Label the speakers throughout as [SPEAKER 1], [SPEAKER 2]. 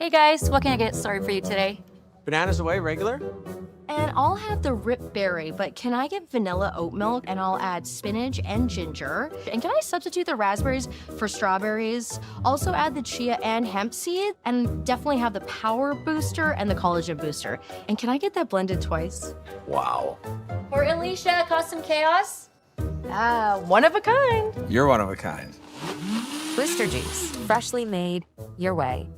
[SPEAKER 1] Hey guys, what can I get started for you today?
[SPEAKER 2] Bananas away, regular?
[SPEAKER 1] And I'll have the rip berry, but can I get vanilla oat milk and I'll add spinach and ginger? And can I substitute the raspberries for strawberries? Also add the chia and hemp seed and definitely have the power booster and the collagen booster. And can I get that blended twice?
[SPEAKER 2] Wow.
[SPEAKER 1] For Alicia, custom chaos? One of a kind.
[SPEAKER 3] You're one of a kind.
[SPEAKER 4] Booster juice, freshly made, your way.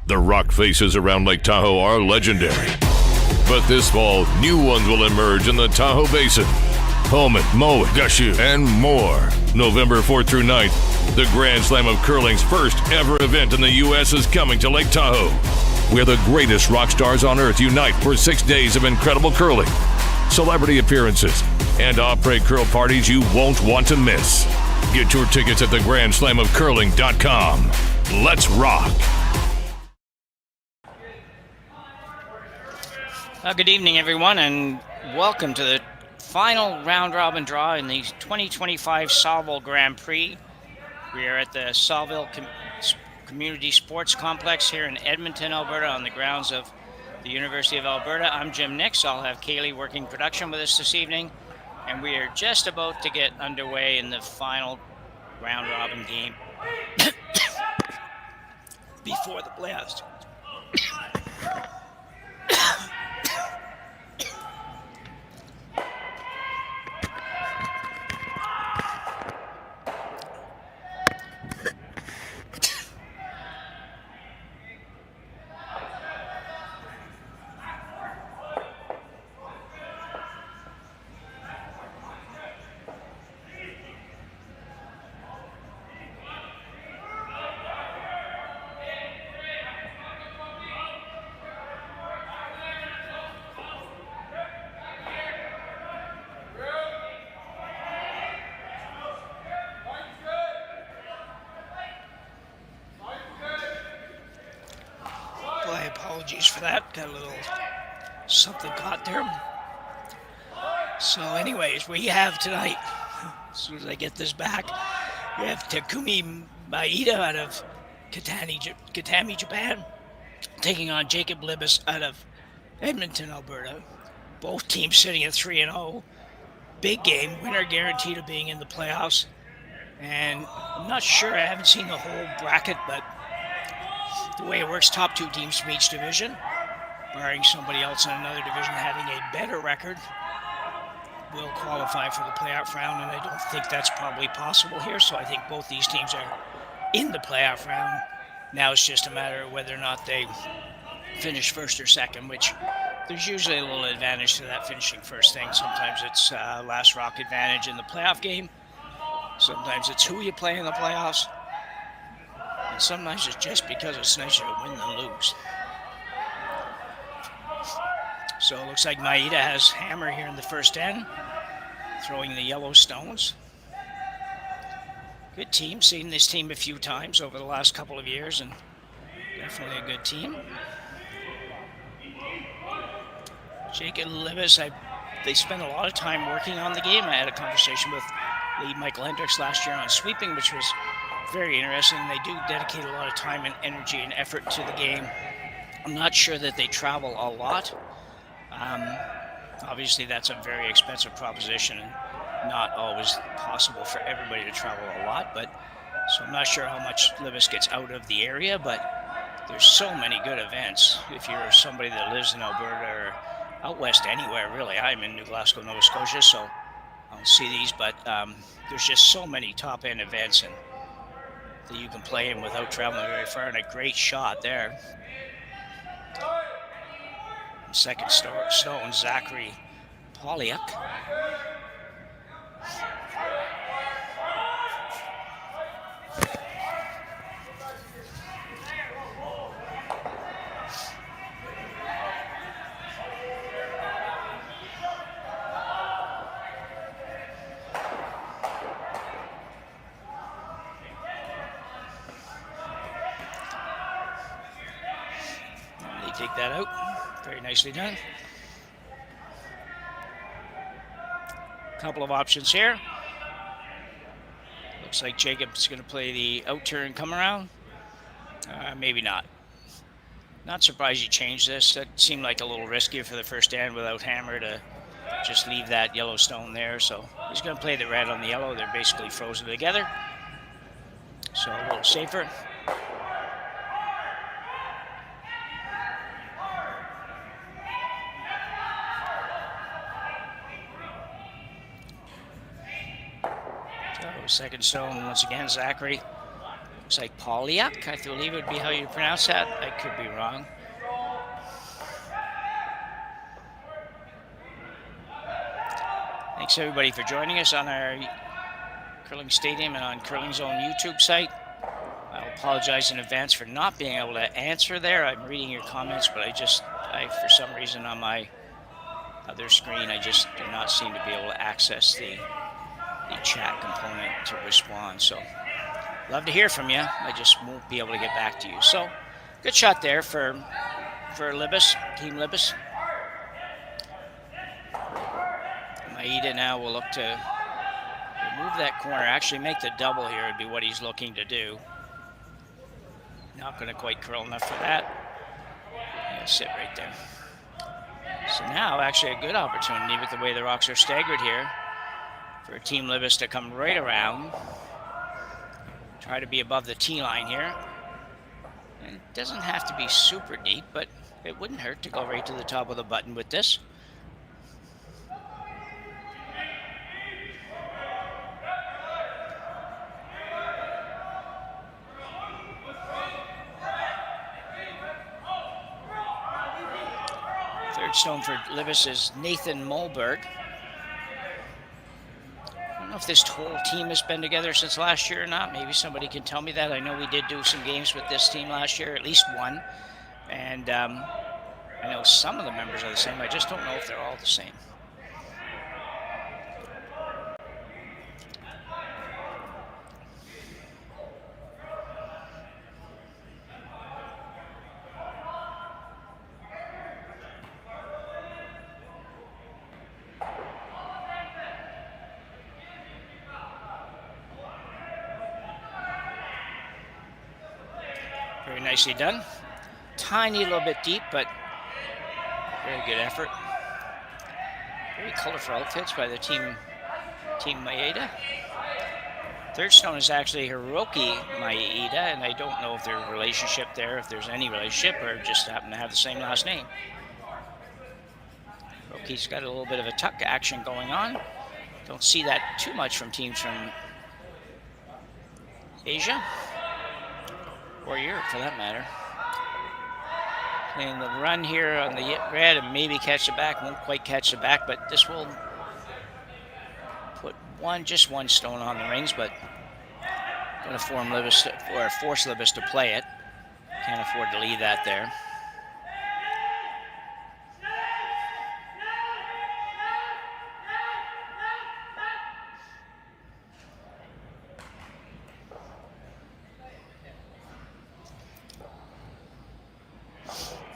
[SPEAKER 5] The rock faces around Lake Tahoe are legendary. But this fall, new ones will emerge in the Tahoe Basin. Pullman, Moe, Gushu, and more. November 4th through 9th, the Grand Slam of Curling's first ever event in the U.S. is coming to Lake Tahoe, where the greatest rock stars on earth unite for 6 days of incredible curling, celebrity appearances, and après curl parties you won't want to miss. Get your tickets at theGrandSlamOfCurling.com. Let's rock!
[SPEAKER 6] Good evening, everyone, and welcome to the final round-robin draw in the 2025 Saville Grand Prix. We are at the Saville Community Sports Complex here in Edmonton, Alberta, on the grounds of the University of Alberta. I'm Jim Nix. I'll have Kaylee working production with us this evening, and we are just about to get underway in the final round-robin game before the blast. Apologies for that. Got a little something caught there. So anyways, we have tonight, as soon as I get this back, we have Takumi Maeda out of Kitami, Japan, taking on Jacob Libbus out of Edmonton, Alberta. Both teams sitting at 3-0. Big game, winner guaranteed of being in the playoffs. And I'm not sure, I haven't seen the whole bracket, but the way it works, top two teams from each division, barring somebody else in another division having a better record, will qualify for the playoff round, and I don't think that's probably possible here, so I think both these teams are in the playoff round. Now it's just a matter of whether or not they finish first or second, which there's usually a little advantage to that finishing first thing. Sometimes it's last rock advantage in the playoff game. Sometimes it's who you play in the playoffs. And sometimes it's just because it's nicer to win than lose. So it looks like Maeda has hammer here in the first end, throwing the yellow stones. Good team, seen this team a few times over the last couple of years, and definitely a good team. Jacob Libbus, they spent a lot of time working on the game. I had a conversation with lead Michael Hendricks last year on sweeping, which was very interesting. They do dedicate a lot of time and energy and effort to the game. I'm not sure that they travel a lot. Obviously, that's a very expensive proposition and not always possible for everybody to travel a lot. But so I'm not sure how much Libbus gets out of the area, but there's so many good events. If you're somebody that lives in Alberta or out west anywhere, really. I'm in New Glasgow, Nova Scotia, so I don't see these, but there's just so many top-end events and that you can play in without traveling very far, and a great shot there. Second stone, Zachary Poliak. take that out. Very nicely done. Couple of options here. Looks like Jacob's going to play the out turn come around. Maybe not. Not surprised you changed this. That seemed like a little risky for the first stand without hammer to just leave that yellow stone there. So he's going to play the red on the yellow. They're basically frozen together. So a little safer. Second stone, once again, Zachary. Looks like Polyak, I believe would be how you pronounce that. I could be wrong. Thanks everybody for joining us on our Curling Stadium and on Curling's own YouTube site. I apologize in advance for not being able to answer there. I'm reading your comments, but I for some reason on my other screen, I just do not seem to be able to access the chat component to respond. So love to hear from you. I just won't be able to get back to you. So good shot there for Libbus, Team Libbus. Maeda now will look to remove that corner, actually make the double here would be what he's looking to do. Not going to quite curl enough for that. Yeah, sit right there. So now actually a good opportunity with the way the rocks are staggered here for Team Libbus to come right around. Try to be above the tee line here. And it doesn't have to be super deep, but it wouldn't hurt to go right to the top of the button with this. Third stone for Libbus is Nathan Mulberg. I don't know if this whole team has been together since last year or not. Maybe somebody can tell me that. I know we did do some games with this team last year, at least one. And I know some of the members are the same. I just don't know if they're all the same. Very nicely done. Tiny little bit deep, but very good effort. Very colorful outfits by the Team Maeda. Third stone is actually Hiroki Maeda, and I don't know if there's a relationship there, if there's any relationship, or just happen to have the same last name. Hiroki's got a little bit of a tuck action going on. Don't see that too much from teams from Asia. Or Europe, for that matter. And the run here on the red and maybe catch the back. Won't quite catch the back, but this will put just one stone on the rings, but going to force Libbus to play it. Can't afford to leave that there.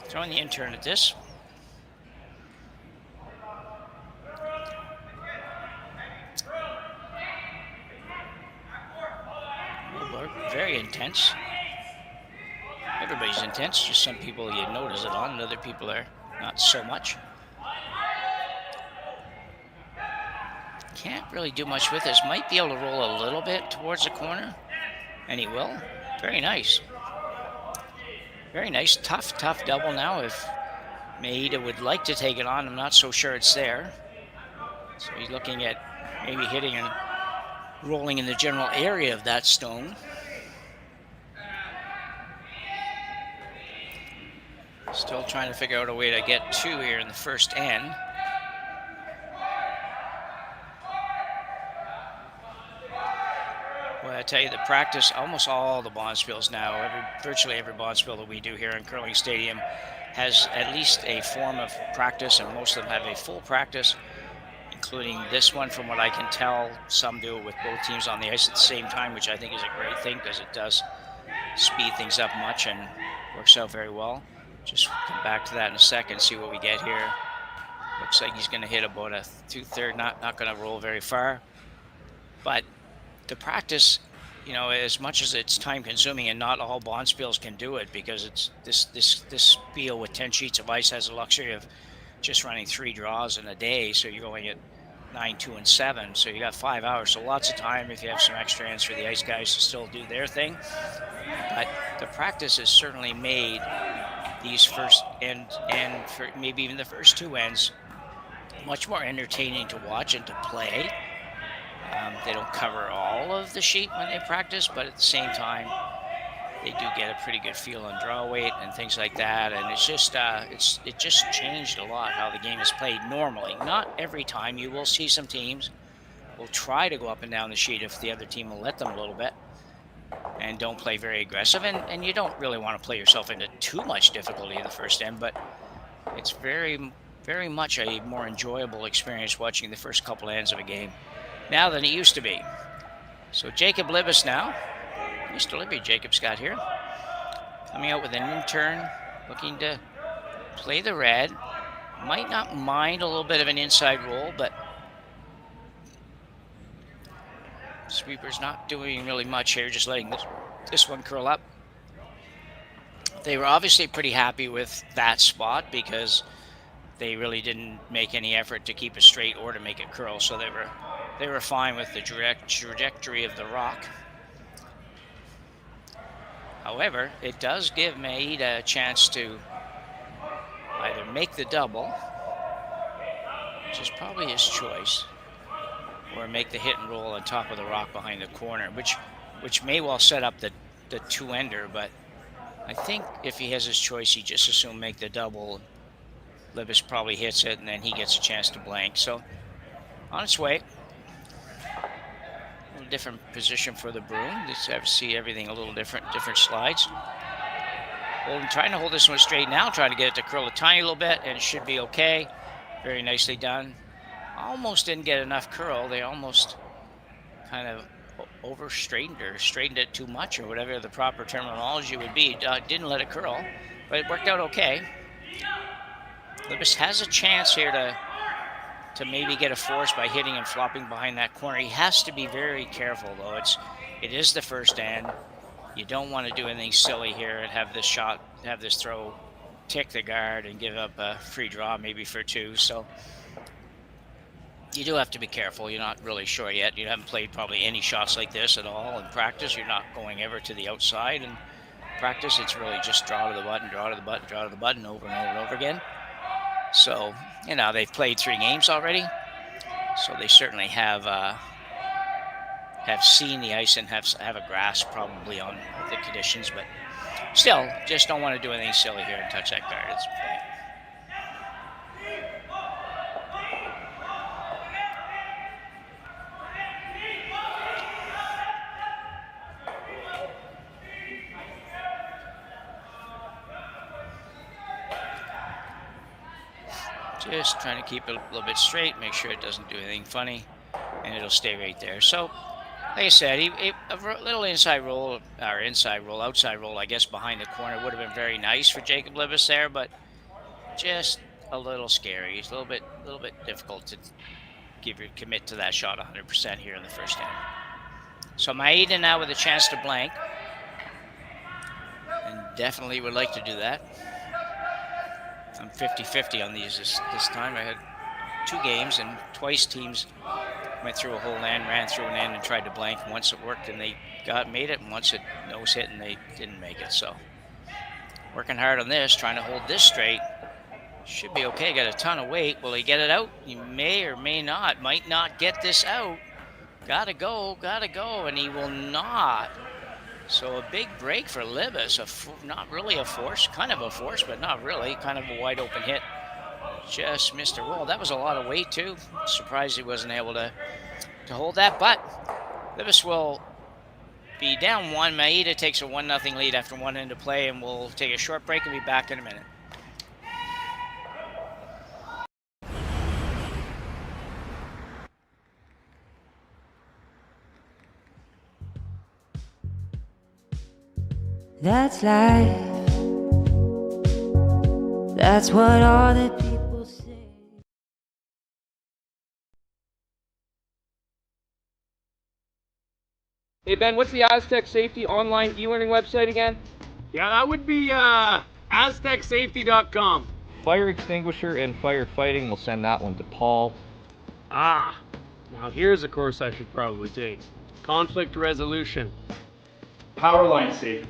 [SPEAKER 6] Throwing the intern at this. Very intense. Everybody's intense, just some people you notice it on, and other people are not so much. Can't really do much with this. Might be able to roll a little bit towards the corner, and he will. Very nice. Very nice, tough double now. If Maeda would like to take it on, I'm not so sure it's there. So he's looking at maybe hitting and rolling in the general area of that stone. Still trying to figure out a way to get two here in the first end. Well, I tell you, the practice, almost all the bonspiels now, virtually every bonspiel that we do here in Curling Stadium has at least a form of practice, and most of them have a full practice, including this one. From what I can tell, some do it with both teams on the ice at the same time, which I think is a great thing because it does speed things up much and works out very well. Just come back to that in a second, see what we get here. Looks like he's going to hit about a 2/3, not going to roll very far. But the practice, you know, as much as it's time consuming, and not all bonspiels can do it, because it's this spiel with 10 sheets of ice has the luxury of just running 3 draws in a day, so you're going at 9, 2, and 7, so you got 5 hours, so lots of time if you have some extra hands for the ice guys to still do their thing. But the practice has certainly made these first and for maybe even the first 2 ends much more entertaining to watch and to play. They don't cover all of the sheet when they practice, but at the same time, they do get a pretty good feel on draw weight and things like that. And it's just it just changed a lot how the game is played normally. Not every time. You will see some teams will try to go up and down the sheet if the other team will let them a little bit and don't play very aggressive. And you don't really want to play yourself into too much difficulty in the first end, but it's very, very much a more enjoyable experience watching the first couple ends of a game now than it used to be. So Jacob Libbus now, Mr. Libby Jacob Scott here, coming out with an in-turn, looking to play the red. Might not mind a little bit of an inside roll, but sweeper's not doing really much here, just letting this one curl up. They were obviously pretty happy with that spot because they really didn't make any effort to keep it straight or to make it curl, so they were fine with the trajectory of the rock. However, it does give Maeda a chance to either make the double, which is probably his choice, or make the hit and roll on top of the rock behind the corner, which may well set up the 2-ender, but I think if he has his choice, he just assume make the double. Libbus probably hits it, and then he gets a chance to blank. So on its way. A little different position for the broom. Just have to see everything a little different slides. Trying to hold this one straight now, trying to get it to curl a tiny little bit, and it should be okay. Very nicely done. Almost didn't get enough curl. They almost kind of over-straightened or straightened it too much, or whatever the proper terminology would be. Didn't let it curl, but it worked out okay. Libbus has a chance here to maybe get a force by hitting and flopping behind that corner. He has to be very careful, though. It is the first end. You don't want to do anything silly here and have this throw tick the guard and give up a free draw maybe for 2. So you do have to be careful. You're not really sure yet. You haven't played probably any shots like this at all in practice. You're not going ever to the outside in practice. It's really just draw to the button, draw to the button, draw to the button over and over and over again. So, you know, they've played 3 games already, so they certainly have seen the ice and have a grasp probably on the conditions, but still, just don't want to do anything silly here and touch that guard. It's just trying to keep it a little bit straight, make sure it doesn't do anything funny, and it'll stay right there. So, like I said, a little outside roll, I guess, behind the corner would have been very nice for Jacob Libbus there, but just a little scary. It's a little bit difficult to commit to that shot 100% here in the first end. So Maeda now with a chance to blank, and definitely would like to do that. I'm 50-50 on these this time. I had 2 games, and twice teams went through a whole end, ran through an end, and tried to blank. Once it worked, and they made it, and once it nose hit, and they didn't make it. So working hard on this, trying to hold this straight. Should be okay. Got a ton of weight. Will he get it out? He may or may not. Might not get this out. Gotta go, and he will not. So a big break for Libbus. Not really a force, kind of a force, but not really. Kind of a wide open hit. Just missed a roll. That was a lot of weight too. Surprised he wasn't able to hold that, but Libbus will be down 1. Maeda takes a 1-0 lead after 1 into play, and we'll take a short break and be back in a minute.
[SPEAKER 3] That's life. That's what all the people say.
[SPEAKER 7] Hey Ben, what's the Aztec Safety online e-learning website again?
[SPEAKER 8] Yeah, that would be aztecsafety.com.
[SPEAKER 7] Fire extinguisher and firefighting, we'll send that one to Paul.
[SPEAKER 8] Ah, now here's a course I should probably take. Conflict resolution.
[SPEAKER 9] Power line safety.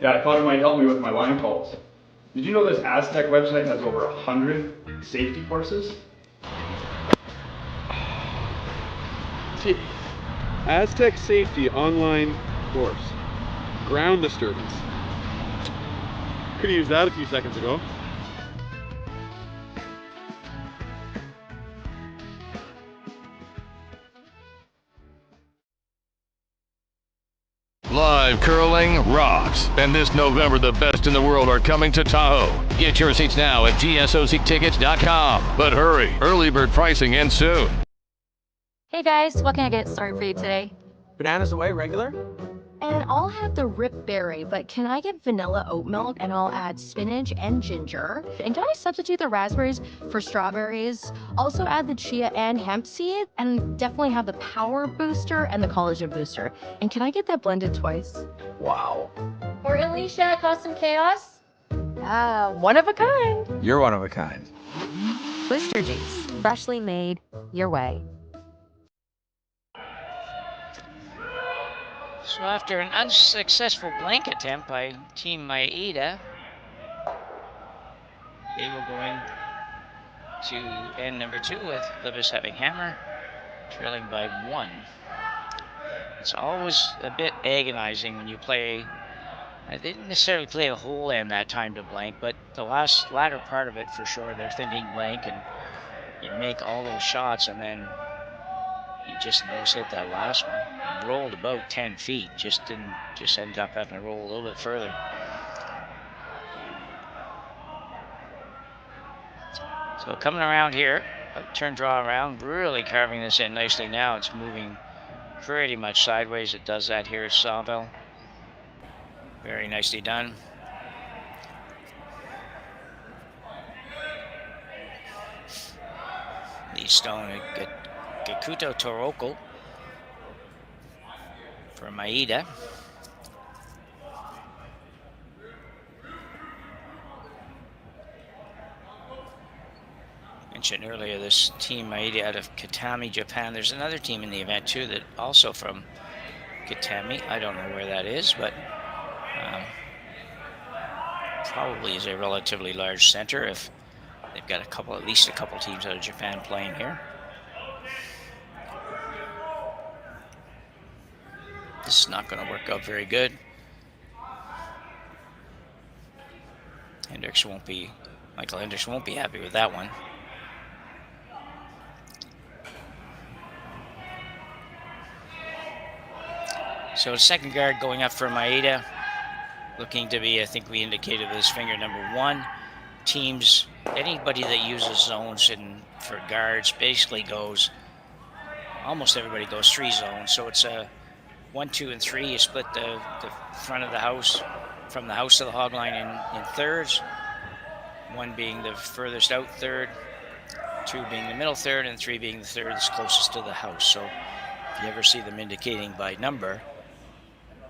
[SPEAKER 9] Yeah, I thought it might help me with my line calls. Did you know this Aztec website has over 100 safety courses?
[SPEAKER 10] Aztec Safety online course. Ground disturbance. Could have used that a few seconds ago.
[SPEAKER 5] Live curling rocks. And this November, the best in the world are coming to Tahoe. Get your seats now at gsoctickets.com. But hurry, early bird pricing ends soon.
[SPEAKER 4] Hey guys, what can I get started for you today?
[SPEAKER 2] Bananas away, regular?
[SPEAKER 1] And I'll have the rip berry, but can I get vanilla oat milk and I'll add spinach and ginger? And can I substitute the raspberries for strawberries? Also add the chia and hemp seed, and definitely have the power booster and the collagen booster. And can I get that blended twice?
[SPEAKER 2] Wow.
[SPEAKER 1] Or Alicia, cause some chaos? One of a kind.
[SPEAKER 2] You're one of a kind.
[SPEAKER 4] Blister juice, freshly made your way.
[SPEAKER 6] So after an unsuccessful blank attempt by Team Maeda, they will go in to end number 2 with Libbus having hammer, trailing by 1. It's always a bit agonizing when you play. I didn't necessarily play a whole end that time to blank, but the latter part of it for sure, they're thinking blank, and you make all those shots, and then you just nose hit that last one. Rolled about 10 feet, just ended up having to roll a little bit further. So coming around here, turn draw around, really carving this in nicely now. It's moving pretty much sideways. It does that here at Saville. Very nicely done. The stone, Gakuto Toroko for Maeda. Mentioned earlier this team Maeda out of Kitami, Japan. There's another team in the event too that also from Kitami. I don't know where that is, but probably is a relatively large center if they've got at least a couple teams out of Japan playing here. This is not going to work out very good. Michael Hendricks won't be happy with that one. So second guard going up for Maeda, looking to be, I think we indicated with his finger, number 1. Teams, anybody that uses zones for guards basically goes, almost everybody goes 3 zones. So it's a 1, 2, and 3. You split the front of the house from the house to the hog line in thirds. 1 being the furthest out third, 2 being the middle third, and 3 being the third that's closest to the house. So if you ever see them indicating by number,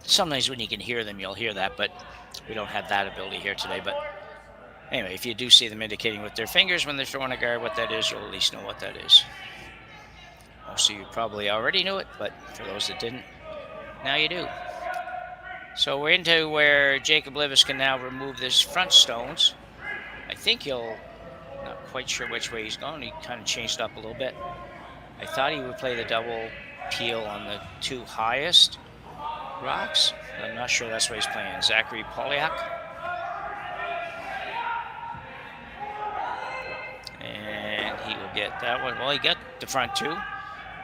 [SPEAKER 6] sometimes when you can hear them, you'll hear that, but we don't have that ability here today. But anyway, if you do see them indicating with their fingers when they're throwing a guard what that is, you'll at least know what that is. Most of you probably already knew it, but for those that didn't, now you do. So we're into where Jacob Libbus can now remove this front stones. I think not quite sure which way he's going. He kind of changed up a little bit. I thought he would play the double peel on the 2 highest rocks. I'm not sure that's what he's playing. Zachary Polyak. And he will get that one. Well, he got the front 2.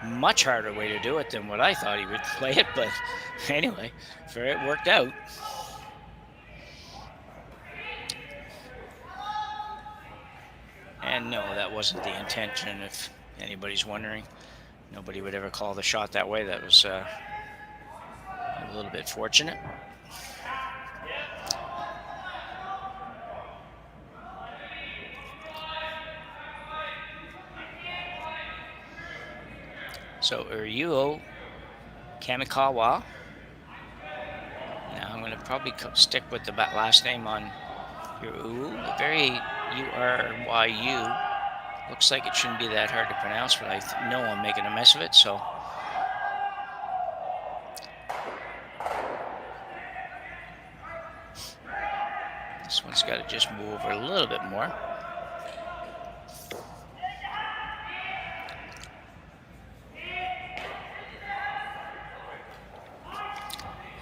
[SPEAKER 6] Much harder way to do it than what I thought he would play it, but anyway, it worked out. And no, that wasn't the intention, if anybody's wondering. Nobody would ever call the shot that way. That was a little bit fortunate. So Ryuo Kamikawa. Now I'm going to probably stick with the last name on Ryu. Very U-R-Y-U. Looks like it shouldn't be that hard to pronounce, but I know I'm making a mess of it, so. This one's got to just move over a little bit more.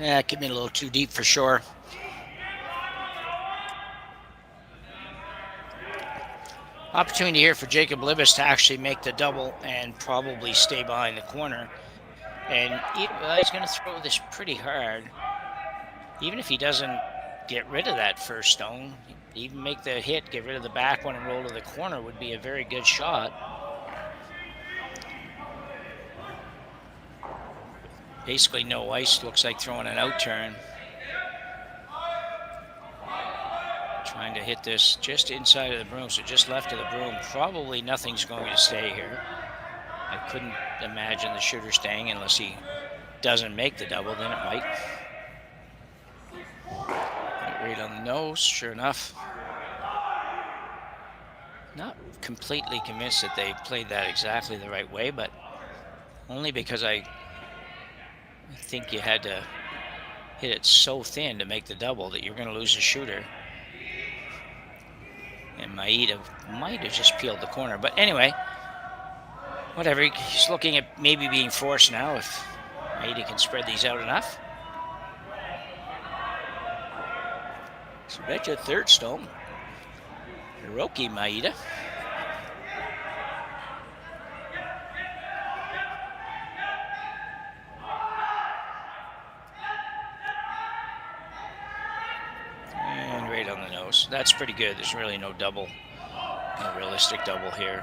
[SPEAKER 6] Yeah, it could be a little too deep for sure. Opportunity here for Jacob Libbus to actually make the double and probably stay behind the corner. And he's going to throw this pretty hard. Even if he doesn't get rid of that first stone, even make the hit, get rid of the back one and roll to the corner would be a very good shot. Basically no ice, looks like throwing an out turn. Trying to hit this just inside of the broom, so just left of the broom. Probably nothing's going to stay here. I couldn't imagine the shooter staying unless he doesn't make the double, then it might. Right on the nose, sure enough. Not completely convinced that they played that exactly the right way, but only because I think you had to hit it so thin to make the double that you're going to lose a shooter. And Maeda might have just peeled the corner. But anyway, whatever. He's looking at maybe being forced now if Maeda can spread these out enough. So bet you a third stone. Hiroki Maeda. And right on the nose. That's pretty good. There's really no double, no realistic double here.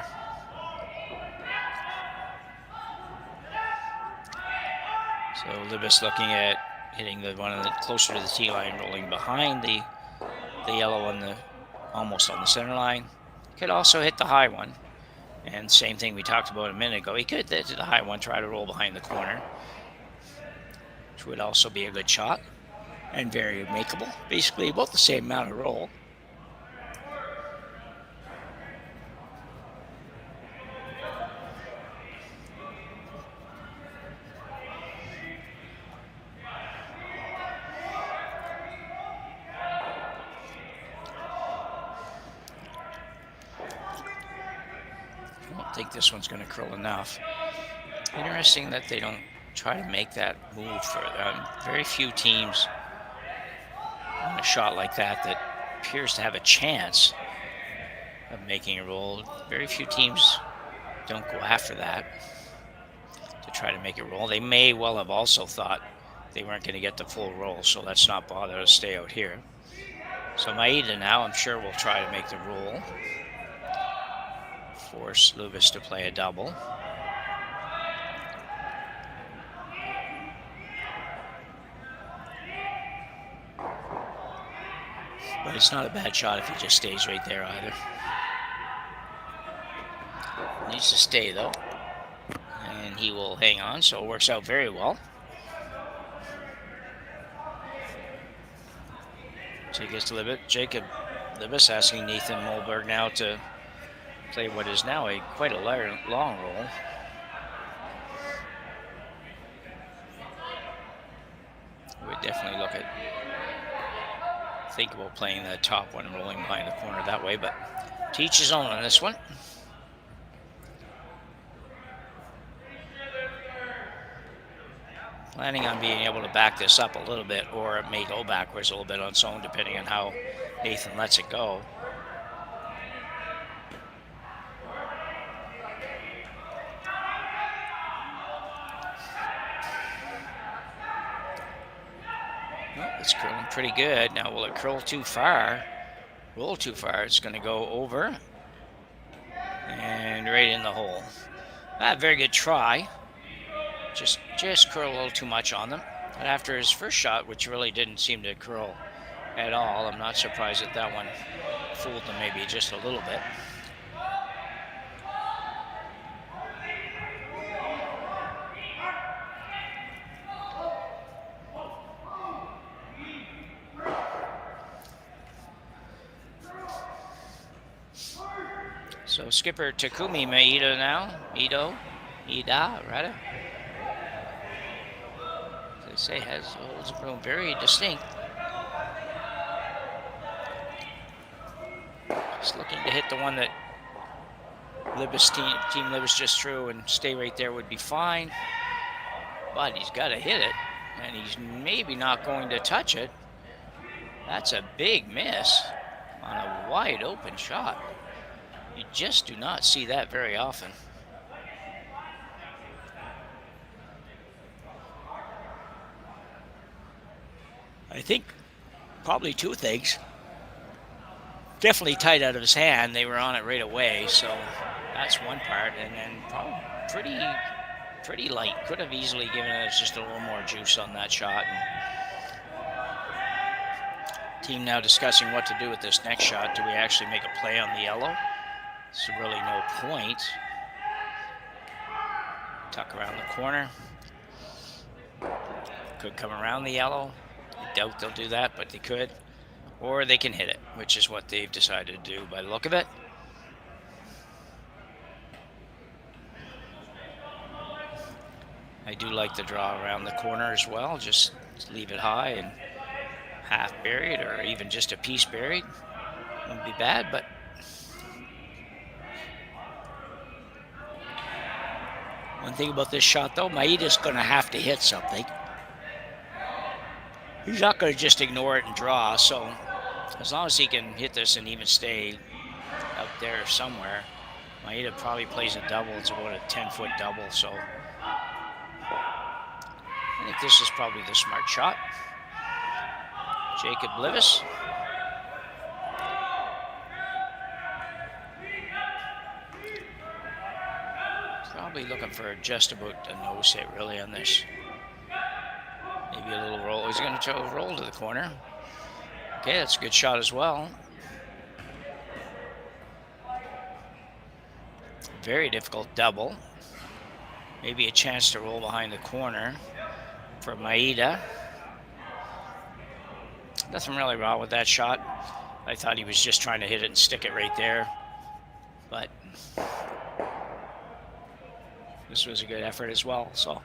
[SPEAKER 6] So Libbus looking at hitting the one closer to the tee line, rolling behind the yellow on the almost on the center line. Could also hit the high one. And same thing we talked about a minute ago. He could hit the high one, try to roll behind the corner, which would also be a good shot and very makeable. Basically about the same amount of roll. I think this one's going to curl enough. Interesting that they don't try to make that move further. Very few teams on a shot like that that appears to have a chance of making a roll. Very few teams don't go after that to try to make a roll. They may well have also thought they weren't going to get the full roll, so let's not bother to stay out here. So Maeda now, I'm sure, will try to make the roll. Force Libbus to play a double. But it's not a bad shot if he just stays right there either. Needs to stay though. And he will hang on, so it works out very well. Jacob Libbus asking Nathan Mulberg now to play what is now quite a long roll. Would definitely think about playing the top one and rolling behind the corner that way, but to each his own on this one. Planning on being able to back this up a little bit, or it may go backwards a little bit on its own depending on how Nathan lets it go. It's curling pretty good. Now, will it curl too far? Roll too far. It's going to go over and right in the hole. Very good try. Just curl a little too much on them. But after his first shot, which really didn't seem to curl at all, I'm not surprised that that one fooled them maybe just a little bit. So skipper Takumi Maeda now. Maeda, rather. As they say, holds grown very distinct. Just looking to hit the one that Libbus team Libbus just threw, and stay right there would be fine. But he's got to hit it, and he's maybe not going to touch it. That's a big miss on a wide open shot. You just do not see that very often. I think probably two things. Definitely tight out of his hand. They were on it right away, so that's one part. And then probably pretty light. Could have easily given us just a little more juice on that shot. And team now discussing what to do with this next shot. Do we actually make a play on the yellow? There's really no point. Tuck around the corner. Could come around the yellow. I doubt they'll do that, but they could. Or they can hit it, which is what they've decided to do by the look of it. I do like the draw around the corner as well. Just leave it high and half buried, or even just a piece buried. Wouldn't be bad, but one thing about this shot, though, Maeda's going to have to hit something. He's not going to just ignore it and draw, so as long as he can hit this and even stay out there somewhere, Maeda probably plays a double. It's about a 10-foot double, so I think this is probably the smart shot. Jacob Libbus. Probably looking for just about a nose hit really on this. Maybe a little roll. He's going to try to roll to the corner. Okay, that's a good shot as well. Very difficult double. Maybe a chance to roll behind the corner for Maeda. Nothing really wrong with that shot. I thought he was just trying to hit it and stick it right there. But this was a good effort as well, so.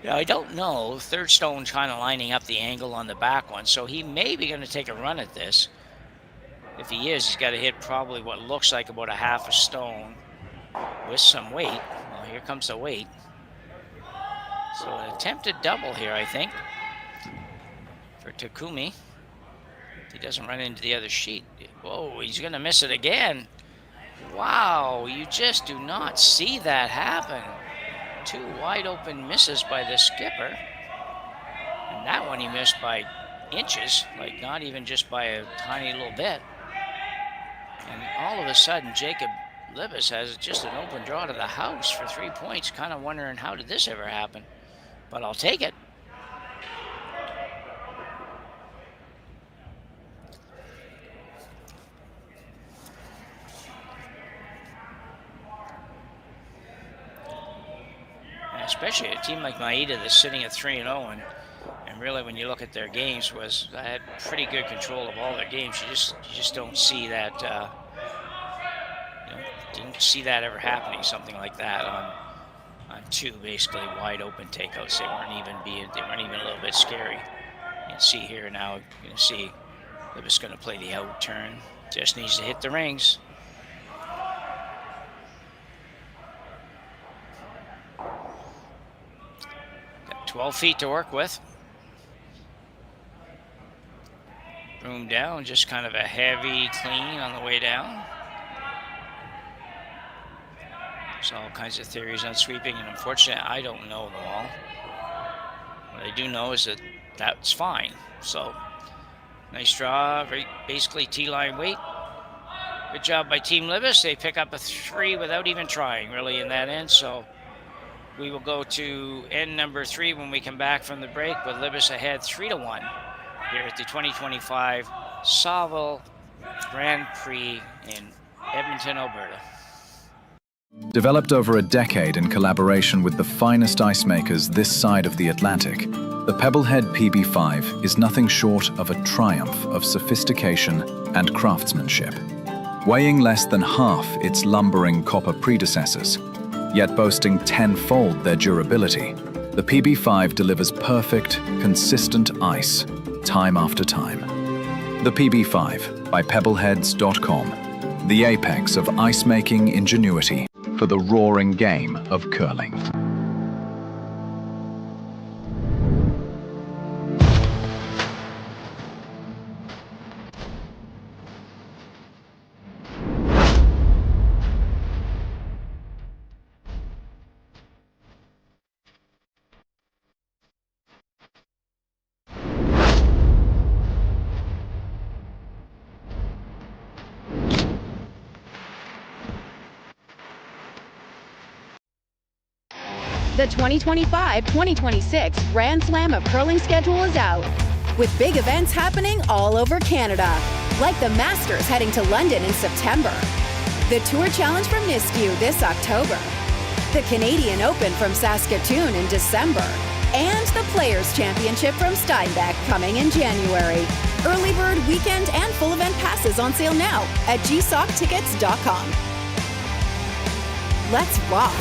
[SPEAKER 6] Yeah, I don't know. Third stone kind of lining up the angle on the back one, so he may be going to take a run at this. If he is, he's got to hit probably what looks like about a half a stone with some weight. Well, here comes the weight. So an attempted double here, I think, for Takumi. He doesn't run into the other sheet. Whoa, he's going to miss it again. Wow, you just do not see that happen. Two wide open misses by the skipper. And that one he missed by inches, like not even just by a tiny little bit. And all of a sudden, Jacob Libbus has just an open draw to the house for 3 points. Kind of wondering, how did this ever happen? But I'll take it. Especially a team like Maeda that's sitting at 3-0, and really when you look at their games, had pretty good control of all their games. You just don't see that. Didn't see that ever happening. Something like that on two basically wide open takeouts. They weren't even a little bit scary. You can see here now. You can see Libbus going to play the out turn. Just needs to hit the rings. 12 feet to work with. Broom down, just kind of a heavy clean on the way down. There's all kinds of theories on sweeping, and unfortunately, I don't know them all. What I do know is that that's fine. So, nice draw, basically T-line weight. Good job by Team Libbus. They pick up a 3 without even trying, really, in that end. So, we will go to end number 3 when we come back from the break, with Libbus ahead 3-1 here at the 2025 Saville Grand Prix in Edmonton, Alberta.
[SPEAKER 11] Developed over a decade in collaboration with the finest ice makers this side of the Atlantic, the Pebblehead PB5 is nothing short of a triumph of sophistication and craftsmanship. Weighing less than half its lumbering copper predecessors, yet boasting tenfold their durability, the PB5 delivers perfect, consistent ice, time after time. The PB5 by Pebbleheads.com, the apex of ice-making ingenuity for the roaring game of curling.
[SPEAKER 12] The 2025-2026 Grand Slam of Curling schedule is out, with big events happening all over Canada, like the Masters heading to London in September, the Tour Challenge from Nisku this October, the Canadian Open from Saskatoon in December, and the Players' Championship from Steinbeck coming in January. Early bird weekend and full event passes on sale now at gsoctickets.com. Let's rock!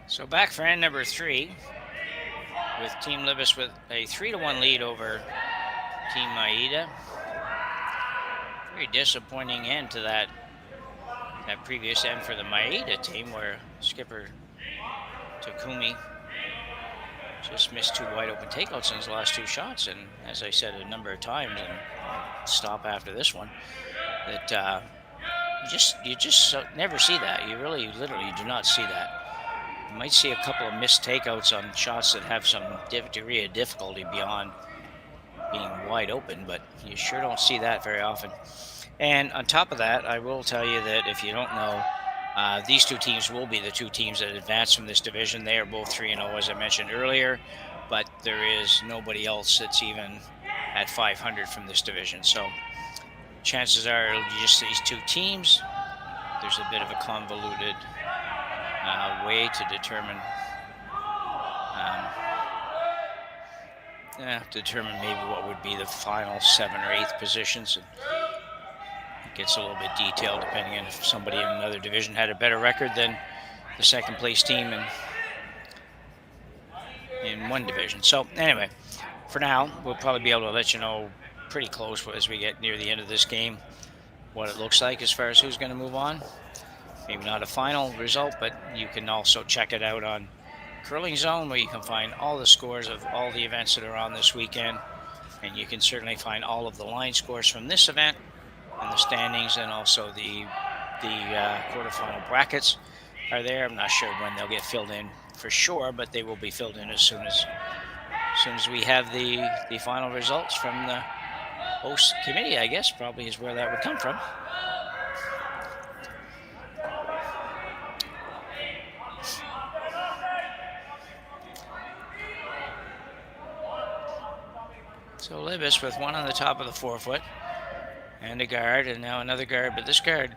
[SPEAKER 6] So back for end number 3, with Team Libbus with a 3-1 lead over Team Maeda. Very disappointing end to that previous end for the Maeda team, where skipper Takumi just missed 2 wide open takeouts in his last 2 shots, and as I said a number of times, and I'll stop after this one, that you just never see that. You really, literally do not see that. You might see a couple of missed takeouts on shots that have some degree of difficulty beyond being wide open, but you sure don't see that very often. And on top of that, I will tell you that if you don't know, these 2 teams will be the 2 teams that advance from this division. They are both 3-0, as I mentioned earlier, but there is nobody else that's even at 500 from this division. So chances are it'll be just these 2 teams. There's a bit of a convoluted way to determine maybe what would be the final 7th or 8th positions. And it gets a little bit detailed depending on if somebody in another division had a better record than the 2nd place team in one division. So anyway, for now, we'll probably be able to let you know pretty close as we get near the end of this game what it looks like as far as who's going to move on. Maybe not a final result, but you can also check it out on Curling Zone, where you can find all the scores of all the events that are on this weekend. And you can certainly find all of the line scores from this event and the standings, and also the quarterfinal brackets are there. I'm not sure when they'll get filled in for sure, but they will be filled in as soon as we have the final results from the host committee, I guess, probably is where that would come from. So Libbus with 1 on the top of the forefoot and a guard, and now another guard, but this guard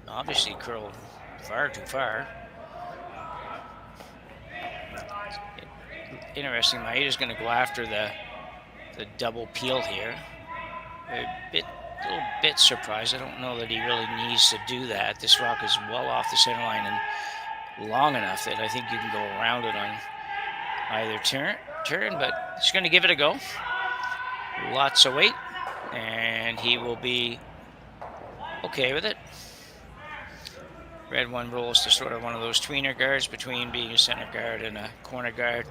[SPEAKER 6] obviously curled far too far. Interesting, Maeda's going to go after the double peel here. A little bit surprised. I don't know that he really needs to do that. This rock is well off the center line and long enough that I think you can go around it on either turn, but he's going to give it a go. Lots of weight, and he will be okay with it. Red one rolls to sort of one of those tweener guards between being a center guard and a corner guard.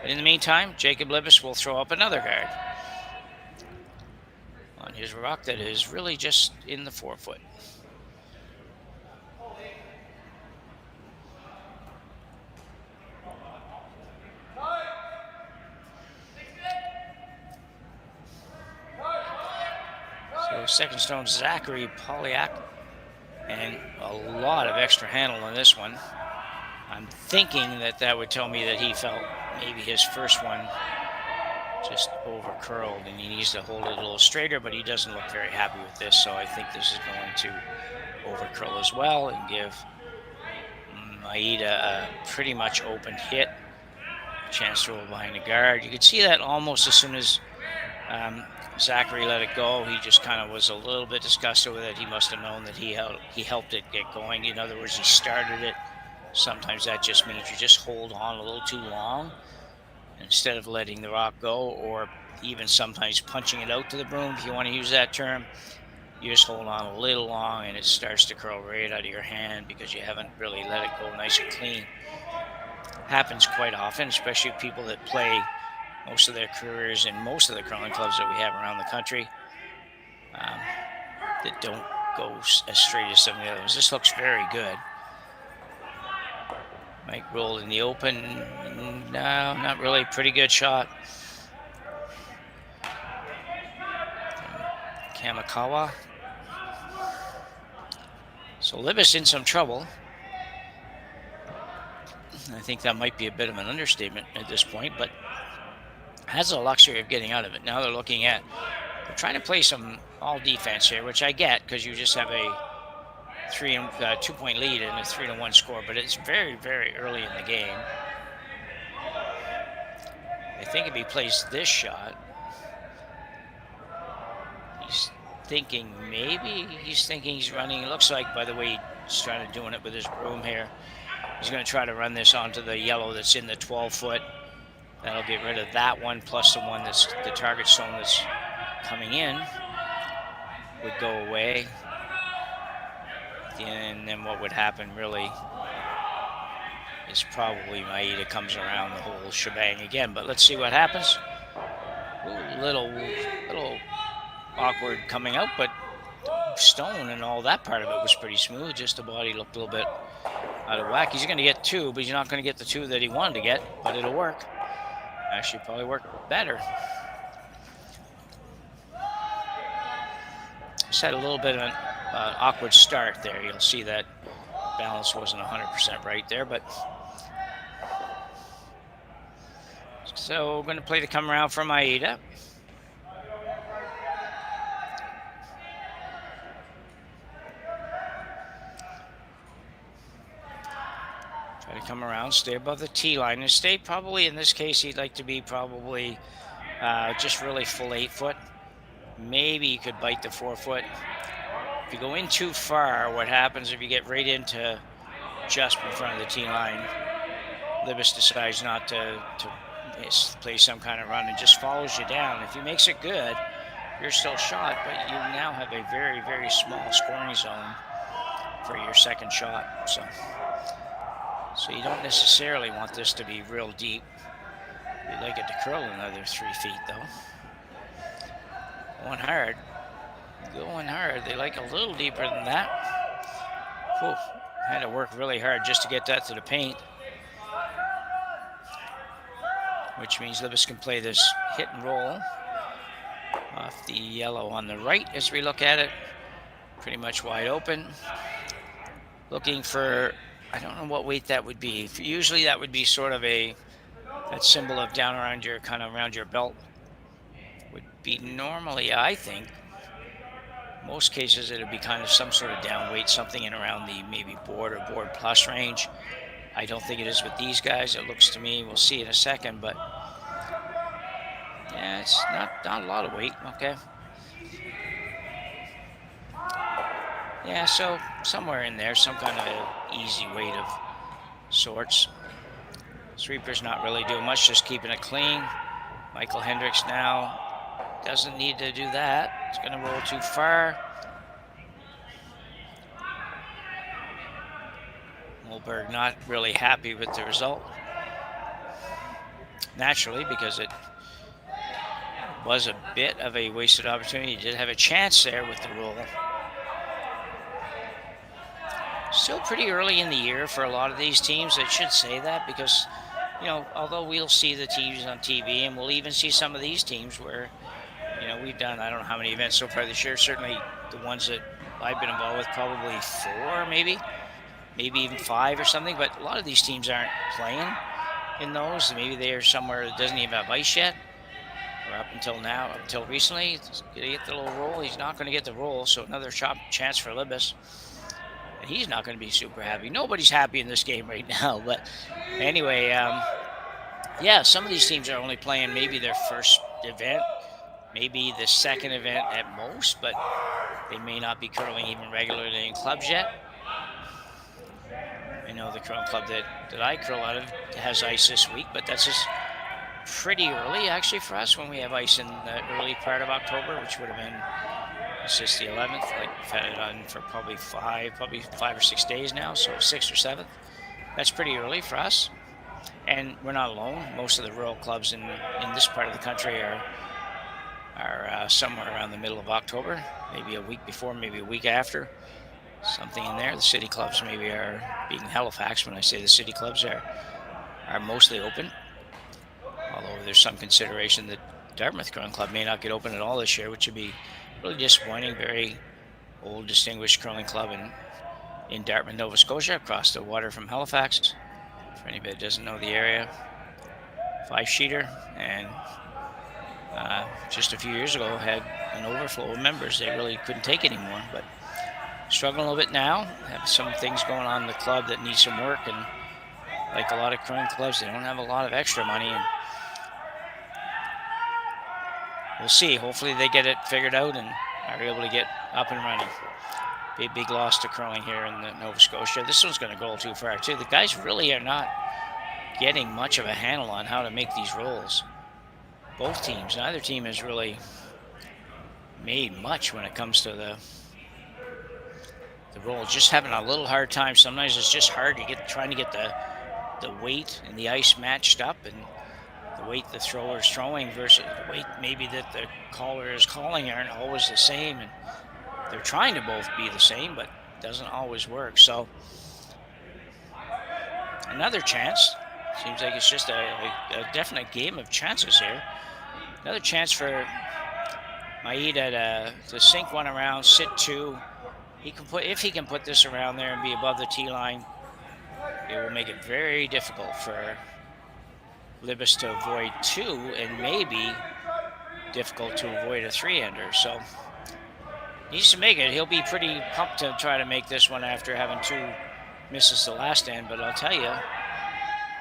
[SPEAKER 6] But in the meantime, Jacob Libbus will throw up another guard on his rock that is really just in the 4 foot. So second stone, Zachary Polyak, and a lot of extra handle on this one. I'm thinking that that would tell me that he felt maybe his first one just over curled and he needs to hold it a little straighter, but he doesn't look very happy with this, so I think this is going to over curl as well and give Maeda a pretty much open hit. Chance to roll behind the guard. You could see that almost as soon as Zachary let it go. He just kind of was a little bit disgusted with it. He must have known that he helped it get going. In other words, he started it. Sometimes that just means you just hold on a little too long instead of letting the rock go, or even sometimes punching it out to the broom, if you want to use that term. You just hold on a little long and it starts to curl right out of your hand because you haven't really let it go nice and clean. Happens quite often, especially people that play most of their careers in most of the curling clubs that we have around the country that don't go as straight as some of the others. This looks very good. Mike rolled in the open. No, not really. Pretty good shot. Kamikawa. So Libbus in some trouble. I think that might be a bit of an understatement at this point, but has the luxury of getting out of it. Now they're looking at, they're trying to play some all defense here, which I get because you just have a 2-point lead and a 3-1 score, but it's very, very early in the game. I think if he plays this shot, he's thinking he's running. It looks like, by the way, he's trying to doing it with his broom here. He's going to try to run this onto the yellow that's in the 12 foot. That'll get rid of that one, plus the one that's the target stone that's coming in would go away. And then what would happen really is probably Maeda comes around the whole shebang again. But let's see what happens. Ooh, little awkward coming out, but stone and all that part of it was pretty smooth. Just the body looked a little bit out of whack. He's going to get 2, but he's not going to get the 2 that he wanted to get, but it'll work. Actually, probably work better. Just had a little bit of an awkward start there. You'll see that balance wasn't 100% right there, but so we're going to play to come around for Maeda. Try to come around, stay above the tee line, and stay probably, in this case, he'd like to be probably just really full 8 foot. Maybe you could bite the 4 foot. If you go in too far, what happens if you get right into just in front of the tee line, Libbus decides not to play some kind of run and just follows you down. If he makes it good, you're still shot, but you now have a very, very small scoring zone for your second shot. So you don't necessarily want this to be real deep. You'd like it to curl another 3 feet, though. Going hard. They like a little deeper than that. Whew. Had to work really hard just to get that to the paint. Which means Libbus can play this hit and roll off the yellow on the right as we look at it. Pretty much wide open. Looking for, I don't know what weight that would be. Usually that would be sort of that symbol of down around your, kind of around your belt. Would be normally, I think, most cases it would be kind of some sort of down weight, something in around the maybe board or board plus range. I don't think it is with these guys. It looks to me, we'll see in a second, but yeah, it's not a lot of weight, okay. Yeah, so somewhere in there, some kind of easy weight of sorts. Sweeper's not really doing much, just keeping it clean. Michael Hendricks now doesn't need to do that. It's going to roll too far. Mulberg not really happy with the result. Naturally, because it was a bit of a wasted opportunity. He did have a chance there with the roll. Still pretty early in the year for a lot of these teams. I should say that because, you know, although we'll see the teams on TV and we'll even see some of these teams where, you know, we've done, I don't know how many events so far this year, certainly the ones that I've been involved with, probably 4 maybe even 5 or something, but a lot of these teams aren't playing in those. Maybe they're somewhere that doesn't even have ice yet, or up until recently, he's gonna get the little roll. He's not gonna get the roll, so another chance for Libbus. He's not going to be super happy. Nobody's happy in this game right now. But anyway, yeah, some of these teams are only playing maybe their first event, maybe the second event at most, but they may not be curling even regularly in clubs yet. I know the curling club that I curl out of has ice this week, but that's just pretty early actually for us when we have ice in the early part of October, which would have been, it's just the 11th. Like we've had it on for probably 5 or 6 days now, so 6th or 7th. That's pretty early for us, and we're not alone. Most of the rural clubs in this part of the country are somewhere around the middle of October, maybe a week before, maybe a week after, something in there. The city clubs maybe are, being Halifax, when I say the city clubs are mostly open, although there's some consideration that Dartmouth Curling Club may not get open at all this year, which would be really disappointing. Very old, distinguished curling club in Dartmouth, Nova Scotia, across the water from Halifax. For anybody that doesn't know the area, 5-sheeter, and just a few years ago had an overflow of members. They really couldn't take anymore, but struggling a little bit now. Have some things going on in the club that need some work, and like a lot of curling clubs, they don't have a lot of extra money, and we'll see. Hopefully they get it figured out and are able to get up and running. Big loss to curling here in Nova Scotia. This one's going to go too far too. The guys really are not getting much of a handle on how to make these rolls. Both teams, neither team has really made much when it comes to the roll. Just having a little hard time. Sometimes it's just hard to trying to get the weight and the ice matched up, and the weight the thrower is throwing versus the weight maybe that the caller is calling aren't always the same, and they're trying to both be the same, but it doesn't always work. So another chance. Seems like it's just a definite game of chances here. Another chance for Maeda to sink one around, sit 2. If he can put this around there and be above the tee line, it will make it very difficult for Libbus to avoid 2, and maybe difficult to avoid a 3-ender. So needs to make it. He'll be pretty pumped to try to make this one after having 2 misses the last end, but I'll tell you,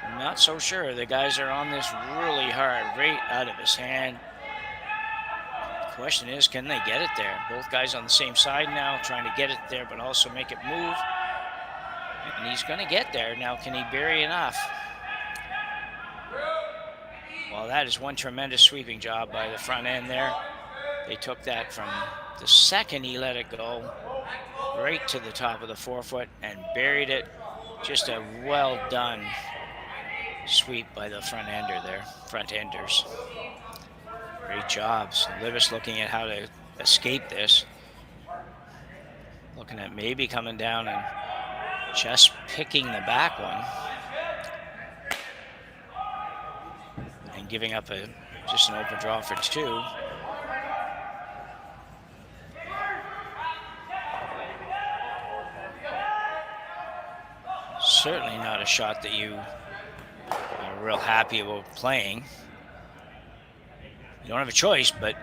[SPEAKER 6] I'm not so sure. The guys are on this really hard, right out of his hand. The question is, can they get it there? Both guys on the same side now, trying to get it there, but also make it move. And he's going to get there. Now, can he bury enough? Well, that is one tremendous sweeping job by the front end there. They took that from the second he let it go right to the top of the forefoot and buried it. Just a well done sweep by the front ender there, front enders. Great jobs. Libbus looking at how to escape this. Looking at maybe coming down and just picking the back one. And giving up just an open draw for 2. Certainly not a shot that you are real happy about playing. You don't have a choice, but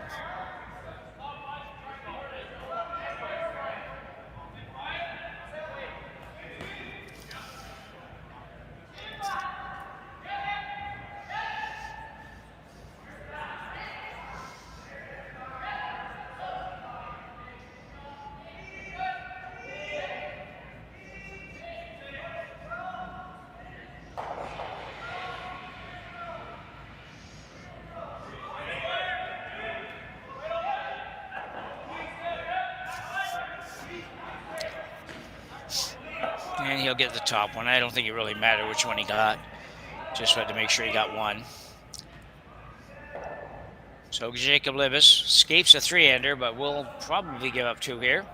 [SPEAKER 6] and he'll get the top one. I don't think it really mattered which one he got. Just had to make sure he got one. So Jacob Libbus escapes a 3-hander, but will probably give up 2 here.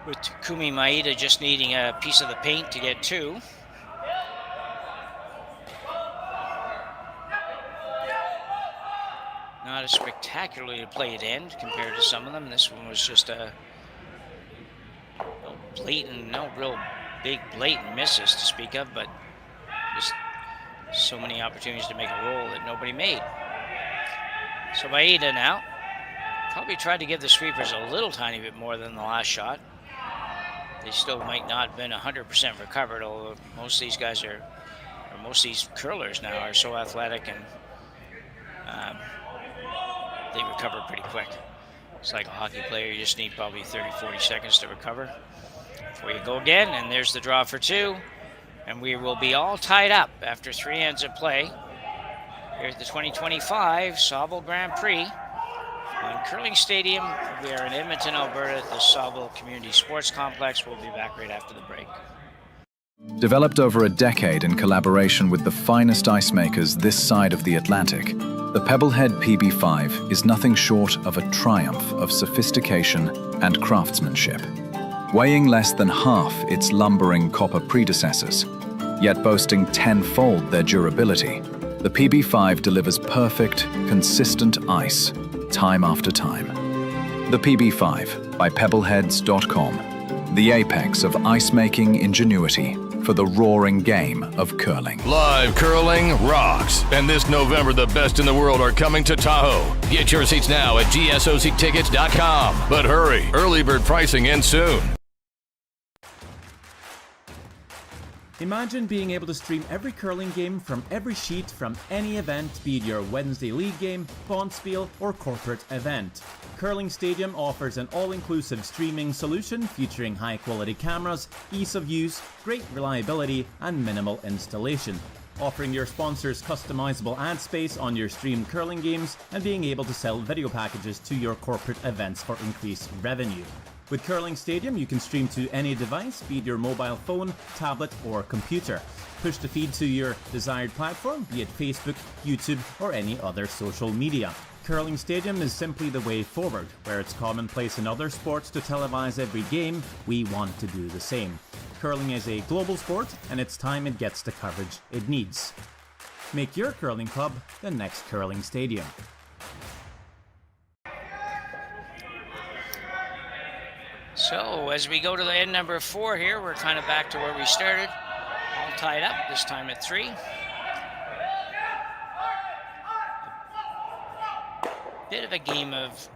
[SPEAKER 6] With Takumi Maeda just needing a piece of the paint to get 2. Not a spectacularly played end compared to some of them. This one was just a no real big blatant misses to speak of, but just so many opportunities to make a roll that nobody made. So Maeda now probably tried to give the sweepers a little tiny bit more than the last shot. They still might not have been 100% recovered, although most of these guys are, or most of these curlers now are so athletic and they recover pretty quick. It's like a hockey player, you just need probably 30, 40 seconds to recover before you go again, and there's the draw for 2. And we will be all tied up after 3 ends of play. Here's the 2025 Saville Grand Prix on Curling Stadium. We are in Edmonton, Alberta at the Saville Community Sports Complex. We'll be back right after the break.
[SPEAKER 11] Developed over a decade in collaboration with the finest ice makers this side of the Atlantic, the Pebblehead PB5 is nothing short of a triumph of sophistication and craftsmanship. Weighing less than half its lumbering copper predecessors, yet boasting 10-fold their durability, the PB5 delivers perfect, consistent ice, time after time. The PB5 by Pebbleheads.com, the apex of ice-making ingenuity for the roaring game of curling.
[SPEAKER 5] Live curling rocks. And this November, the best in the world are coming to Tahoe. Get your seats now at gsoctickets.com. But hurry, early bird pricing ends soon.
[SPEAKER 13] Imagine being able to stream every curling game from every sheet from any event, be it your Wednesday league game, bonspiel, or corporate event. Curling Stadium offers an all-inclusive streaming solution featuring high-quality cameras, ease of use, great reliability, and minimal installation. Offering your sponsors customizable ad space on your streamed curling games and being able to sell video packages to your corporate events for increased revenue. With Curling Stadium, you can stream to any device, be it your mobile phone, tablet, or computer. Push the feed to your desired platform, be it Facebook, YouTube, or any other social media. Curling Stadium is simply the way forward. Where it's commonplace in other sports to televise every game, we want to do the same. Curling is a global sport, and it's time it gets the coverage it needs. Make your curling club the next Curling Stadium.
[SPEAKER 6] So as we go to the end number 4 here, we're kind of back to where we started. All tied up, this time at 3. Bit of a game of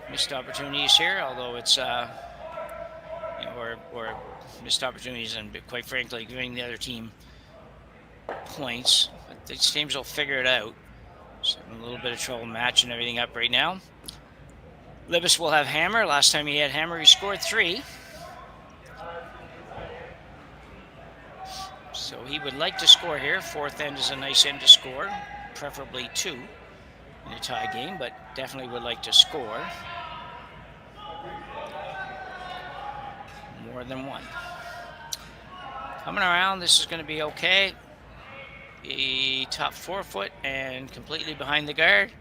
[SPEAKER 6] missed opportunities here, although it's or missed opportunities and quite frankly giving the other team points. But these teams will figure it out. So I'm in a little bit of trouble matching everything up right now. Libbus will have hammer. Last time he had hammer, he scored 3. So he would like to score here. 4th end is a nice end to score, preferably 2 in a tie game, but definitely would like to score more than 1. Coming around, this is going to be okay. The top 4 foot and completely behind the guard.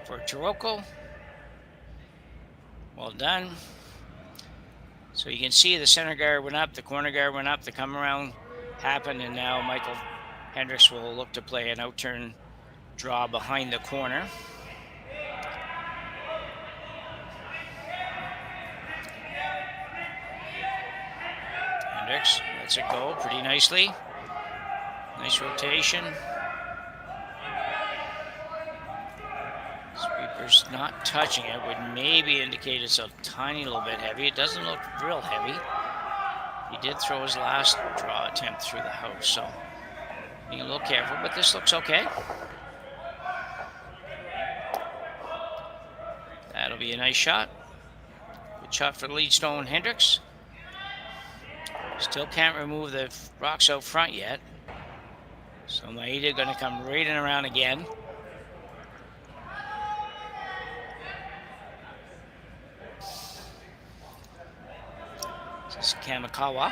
[SPEAKER 6] For Taroko. Well done. So you can see the center guard went up, the corner guard went up, the come around happened, and now Michael Hendricks will look to play an out-turn draw behind the corner. Hendricks lets it go pretty nicely. Nice rotation. Sweeper's not touching it, would maybe indicate it's a tiny little bit heavy. It doesn't look real heavy. He did throw his last draw attempt through the house, so being a little careful, but this looks okay. That'll be a nice shot. Good shot for the lead stone, Hendricks. Still can't remove the rocks out front yet. So Maeda gonna come right in around again. This is Kamikawa.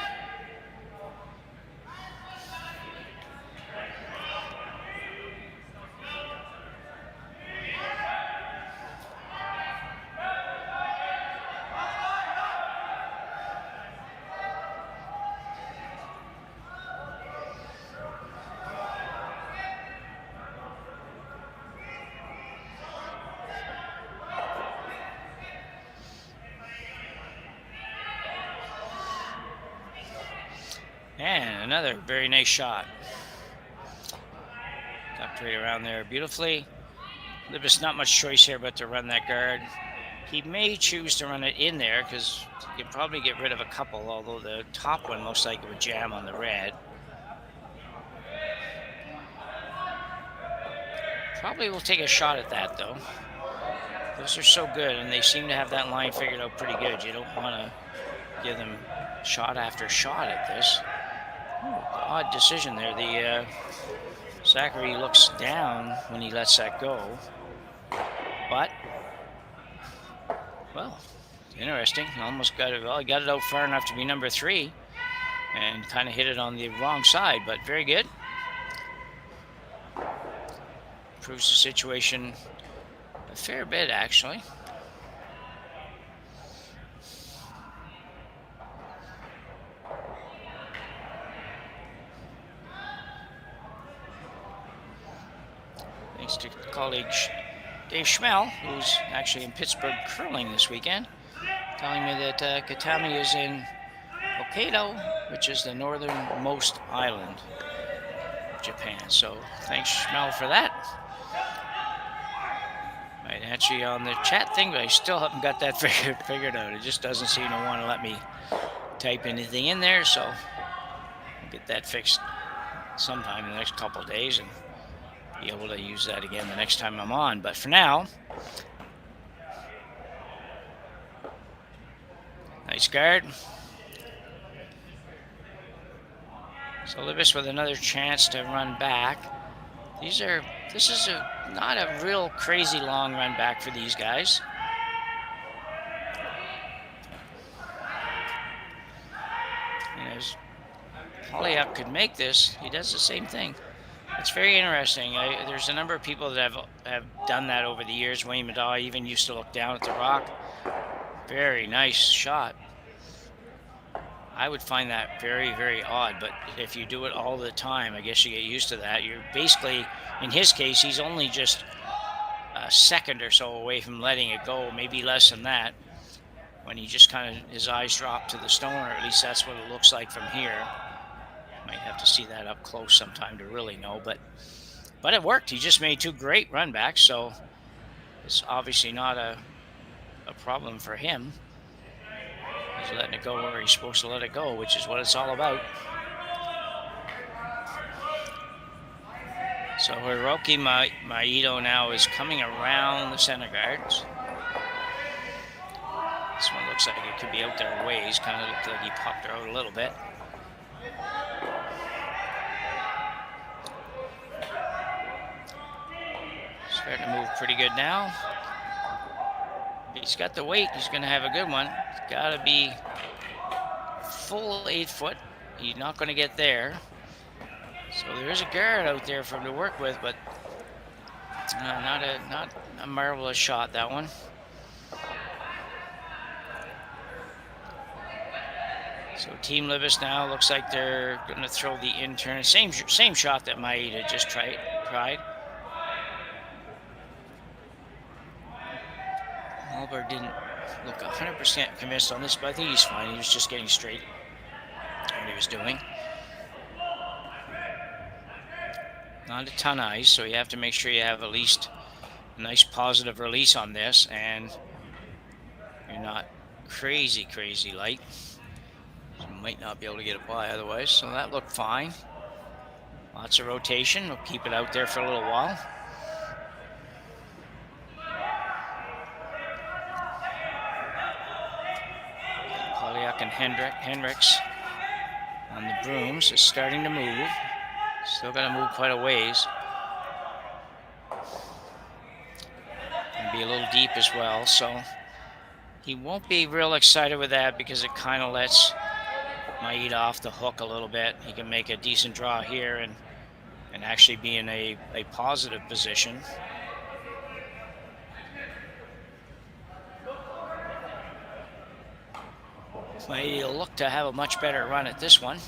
[SPEAKER 6] And another very nice shot. Ducked right around there beautifully. Libbus not much choice here but to run that guard. He may choose to run it in there because he can probably get rid of a couple, although the top one looks like it would jam on the red. Probably will take a shot at that though. Those are so good and they seem to have that line figured out pretty good. You don't want to give them shot after shot at this. Ooh, odd decision there. The Zachary looks down when he lets that go. But, well, interesting. Almost got it. Well, he got it out far enough to be number 3 and kind of hit it on the wrong side, but very good. Improves the situation a fair bit, actually. Thanks to colleague Dave Schmel, who's actually in Pittsburgh curling this weekend, telling me that Kitami is in Hokkaido, which is the northernmost island of Japan. So thanks, Schmel, for that. Might answer you on the chat thing, but I still haven't got that figured out. It just doesn't seem to want to let me type anything in there, so I'll get that fixed sometime in the next couple of days and be able to use that again the next time I'm on. But for now, nice guard. So Libbus with another chance to run back. This is not a real crazy long run back for these guys. And as Polyak could make this, he does the same thing. It's very interesting. There's a number of people that have done that over the years. Wayne Madaw even used to look down at the rock. Very nice shot. I would find that very, very odd, but if you do it all the time, I guess you get used to that. You're basically, in his case, he's only just a second or so away from letting it go, maybe less than that, when he just kind of, his eyes drop to the stone, or at least that's what it looks like from here. Might have to see that up close sometime to really know, but it worked. He just made 2 great run backs, so it's obviously not a problem for him. He's letting it go where he's supposed to let it go, which is what it's all about. So Hiroki Maeda now is coming around the center guards. This one looks like it could be out there a ways. Kind of looked like he popped her out a little bit. Starting to move pretty good now. He's got the weight. He's going to have a good one. It's got to be full 8 foot. He's not going to get there. So there's a guard out there for him to work with, but not a marvelous shot, that one. So Team Libbus now looks like they're going to throw the intern. Same shot that Maeda just tried. Albert didn't look 100% convinced on this, but I think he's fine. He was just getting straight what he was doing. Not a ton of ice, so you have to make sure you have at least a nice positive release on this, and you're not crazy light. So you might not be able to get it by otherwise, so that looked fine. Lots of rotation. We'll keep it out there for a little while. Polyak and Hendricks on the brooms is starting to move. Still got to move quite a ways. And be a little deep as well, so he won't be real excited with that because it kind of lets Maeda off the hook a little bit. He can make a decent draw here and actually be in a positive position. Maeda will look to have a much better run at this one.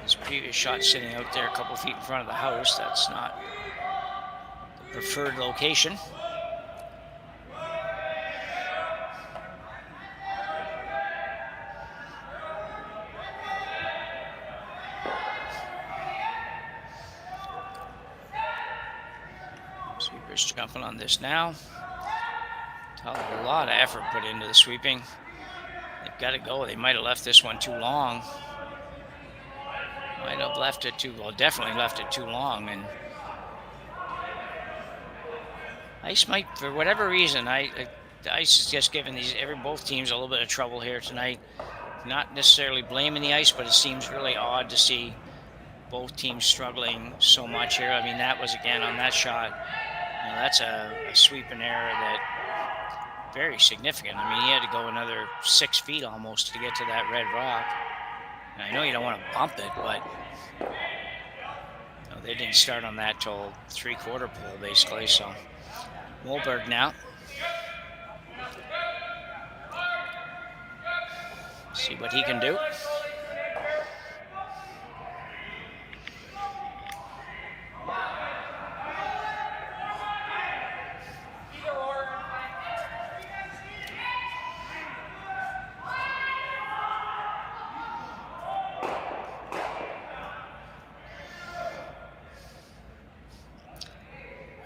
[SPEAKER 6] His previous shot sitting out there a couple feet in front of the house. That's not the preferred location. Libbus jumping on this now. A lot of effort put into the sweeping. They've got to go. They might have left this one too long. Might have left it too, well, definitely left it too long. And Ice might, for whatever reason, Ice is just giving both teams a little bit of trouble here tonight. Not necessarily blaming the ice, but it seems really odd to see both teams struggling so much here. I mean, that was, again, on that shot, you know, that's a sweeping error that very significant. I mean, he had to go another 6 feet almost to get to that red rock. And I know you don't want to bump it, but you know, they didn't start on that till 3/4 pole, basically. So Moberg now. See what he can do.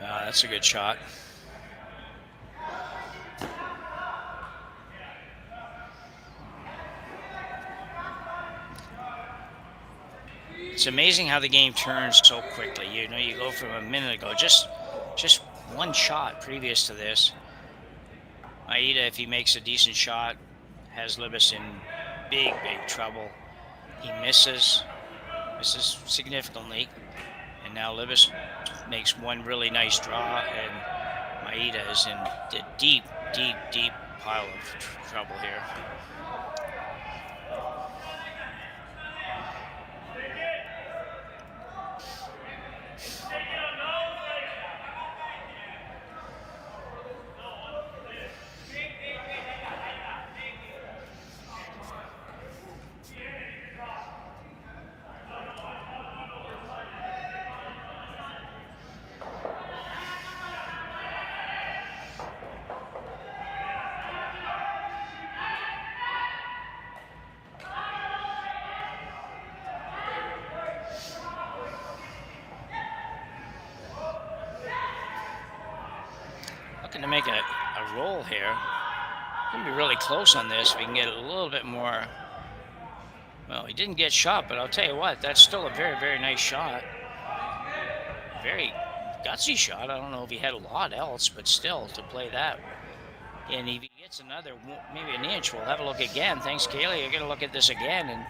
[SPEAKER 6] That's a good shot. It's amazing how the game turns so quickly. You know, you go from a minute ago, just one shot previous to this. Maeda, if he makes a decent shot, has Libbus in big trouble. He misses significantly. And now Libbus makes one really nice draw, and Maeda is in a deep pile of trouble here. Looking to make a roll here. Gonna be really close on this. We can get a little bit more. Well, he didn't get shot, but I'll tell you what, that's still a very nice shot. Very gutsy shot. I don't know if he had a lot else, but still to play that. And if he gets another, maybe an inch, we'll have a look again. Thanks, Kaylee. You're gonna look at this again, and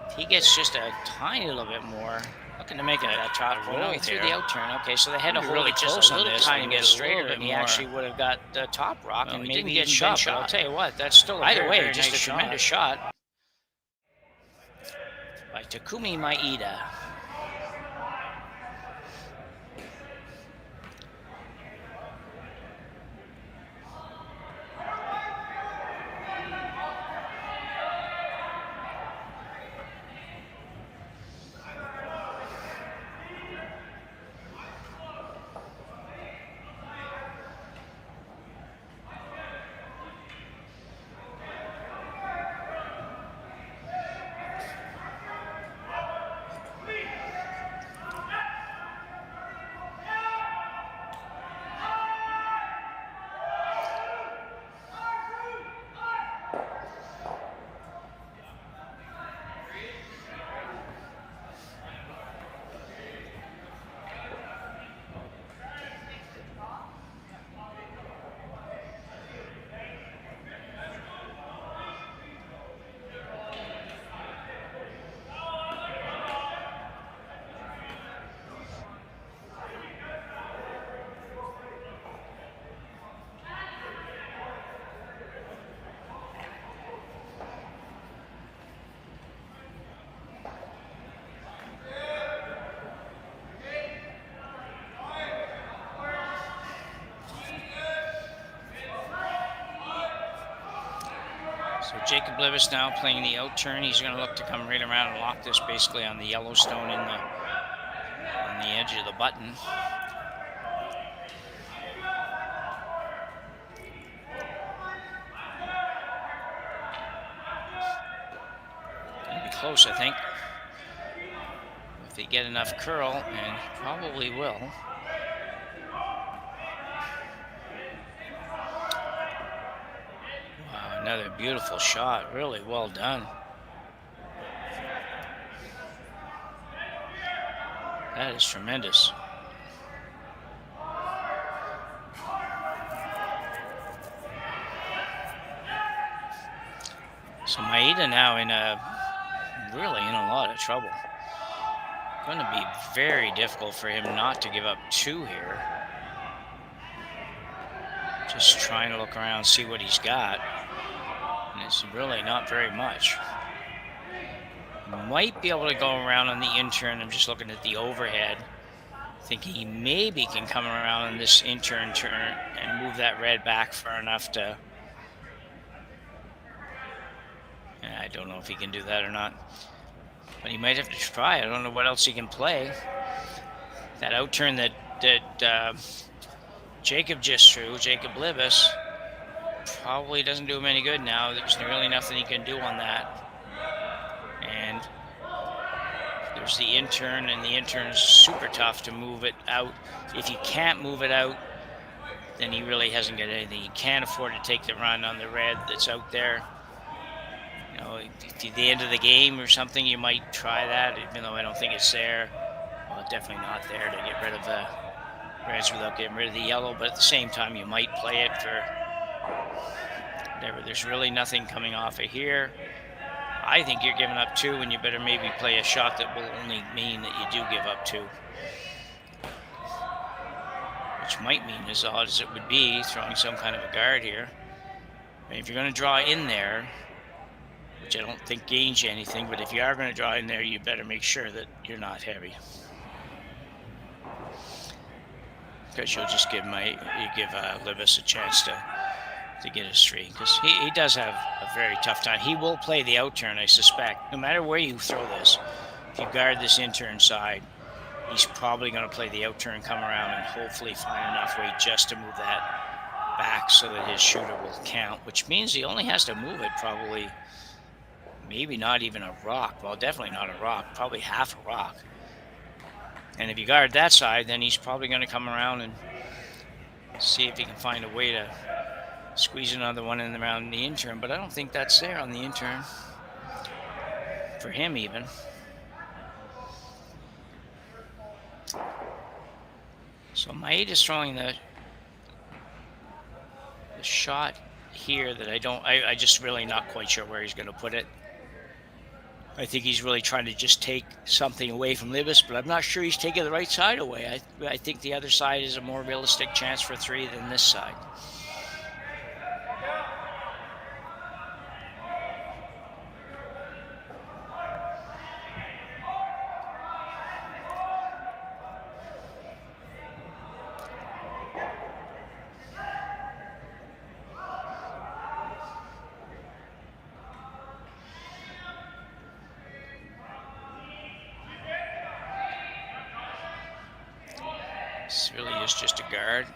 [SPEAKER 6] if he gets just a tiny little bit more. Looking to make a top roll through the out turn. Okay, so they had to hold it just a little tiny bit straighter, and he actually would have got the top rock, and maybe didn't get shot. But I'll tell you what, that's still either way, just a tremendous shot by Takumi Maeda. So Jacob Libbus now playing the out turn. He's going to look to come right around and lock this basically on the Yellowstone on the edge of the button. Going to be close, I think. If they get enough curl, and probably will. Another beautiful shot. Really well done. That is tremendous. So Maeda now really in a lot of trouble. Going to be very difficult for him not to give up 2 here. Just trying to look around, see what he's got. And it's really not very much. Might be able to go around on the intern. I'm just looking at the overhead. Thinking he maybe can come around on this intern turn and move that red back far enough to... I don't know if he can do that or not. But he might have to try. I don't know what else he can play. That out turn that Jacob just threw, Jacob Libbus, probably doesn't do him any good now. There's really nothing he can do on that. And there's the intern, and the intern's super tough to move it out. If you can't move it out, then he really hasn't got anything. He can't afford to take the run on the red that's out there. You know, at the end of the game or something, you might try that, even though I don't think it's there. Well, definitely not there to get rid of the reds without getting rid of the yellow, but at the same time, you might play it for whatever. There's really nothing coming off of here. I think you're giving up 2, and you better maybe play a shot that will only mean that you do give up 2. Which might mean, as odd as it would be, throwing some kind of a guard here. I mean, if you're going to draw in there, which I don't think gains you anything, but if you are going to draw in there, you better make sure that you're not heavy. Because you'll just give Libbus a chance to get his 3, because he does have a very tough time. He will play the out turn, I suspect. No matter where you throw this, if you guard this intern side, he's probably going to play the out turn, come around, and hopefully find enough weight just to move that back so that his shooter will count, which means he only has to move it probably, maybe not even a rock. Well, definitely not a rock, probably half a rock. And if you guard that side, then he's probably going to come around and see if he can find a way to squeeze another one in around the intern, but I don't think that's there on the intern. For him, even. So Maeda's throwing the shot here that I just really not quite sure where he's going to put it. I think he's really trying to just take something away from Libbus, but I'm not sure he's taking the right side away. I think the other side is a more realistic chance for 3 than this side. This really is just a guard.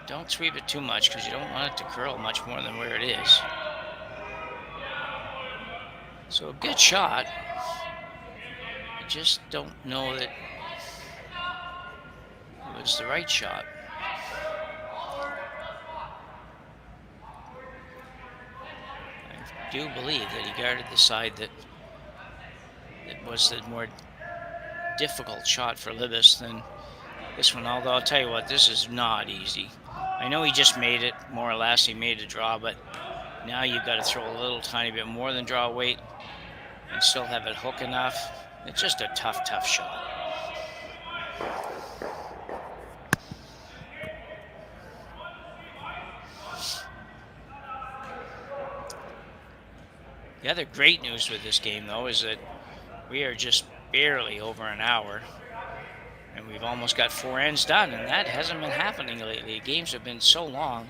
[SPEAKER 6] Don't sweep it too much because you don't want it to curl much more than where it is. So a good shot. I just don't know that it was the right shot. I do believe that he guarded the side that was the more difficult shot for Libbus than this one, although I'll tell you what, this is not easy. I know he just made it, more or less, he made a draw, but now you've got to throw a little tiny bit more than draw weight and still have it hook enough. It's just a tough shot. The other great news with this game, though, is that we are just barely over an hour, and we've almost got 4 ends done, and that hasn't been happening lately. Games have been so long.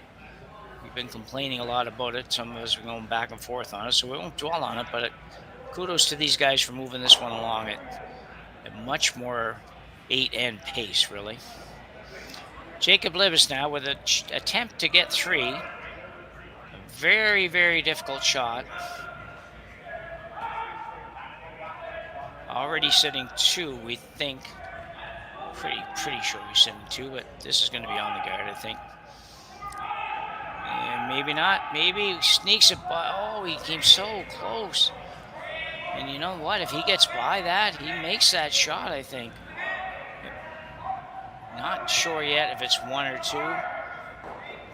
[SPEAKER 6] We've been complaining a lot about it. Some of us are going back and forth on it, so we won't dwell on it, but kudos to these guys for moving this one along at a much more 8-end pace, really. Jacob Libbus now with an attempt to get 3. A very, very difficult shot. Already sitting 2, we think. Pretty sure he's sitting 2, but this is going to be on the guard, I think. And maybe not. Maybe he sneaks it by. Oh, he came so close. And you know what? If he gets by that, he makes that shot, I think. Not sure yet if it's one or two.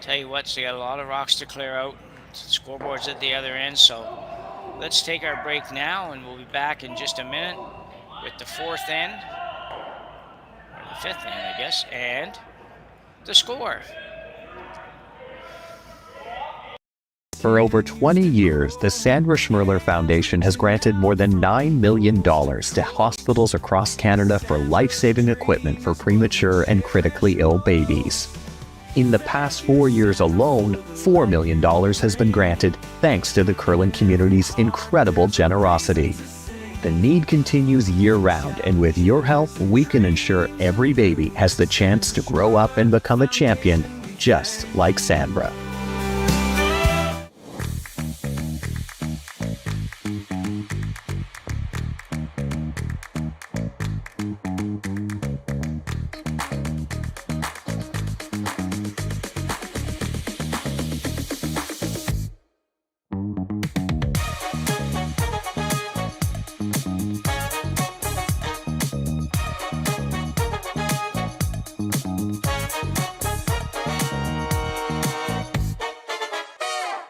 [SPEAKER 6] Tell you what, so they got a lot of rocks to clear out. Scoreboard's at the other end, so let's take our break now, and we'll be back in just a minute with the fourth end, or the fifth end, I guess, and the score.
[SPEAKER 14] For over 20 years, the Sandra Schmirler Foundation has granted more than $9 million to hospitals across Canada for life-saving equipment for premature and critically ill babies. In the past 4 years alone, $4 million has been granted thanks to the curling community's incredible generosity. The need continues year-round, and with your help, we can ensure every baby has the chance to grow up and become a champion, just like Sandra.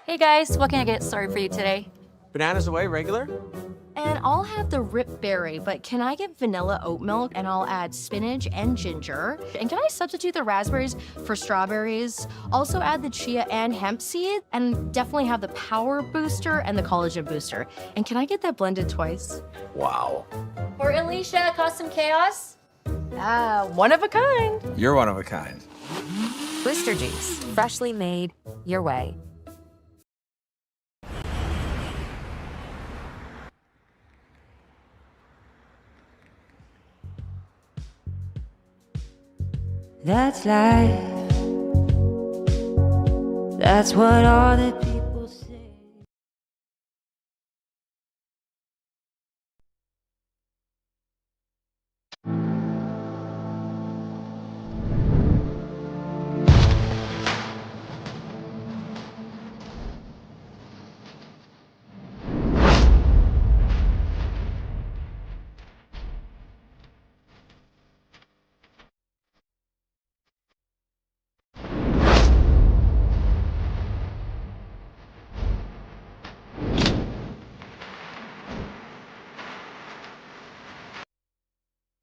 [SPEAKER 15] Hey guys, what can I get started for you today?
[SPEAKER 2] Bananas away, regular?
[SPEAKER 1] And I'll have the rip berry, but can I get vanilla oat milk and I'll add spinach and ginger? And can I substitute the raspberries for strawberries? Also add the chia and hemp seed, and definitely have the power booster and the collagen booster. And can I get that blended twice?
[SPEAKER 2] Wow.
[SPEAKER 15] For Alicia, custom chaos?
[SPEAKER 1] One of a kind.
[SPEAKER 2] You're one of a kind.
[SPEAKER 4] Booster juice, freshly made your way.
[SPEAKER 3] That's life. That's what all the people say.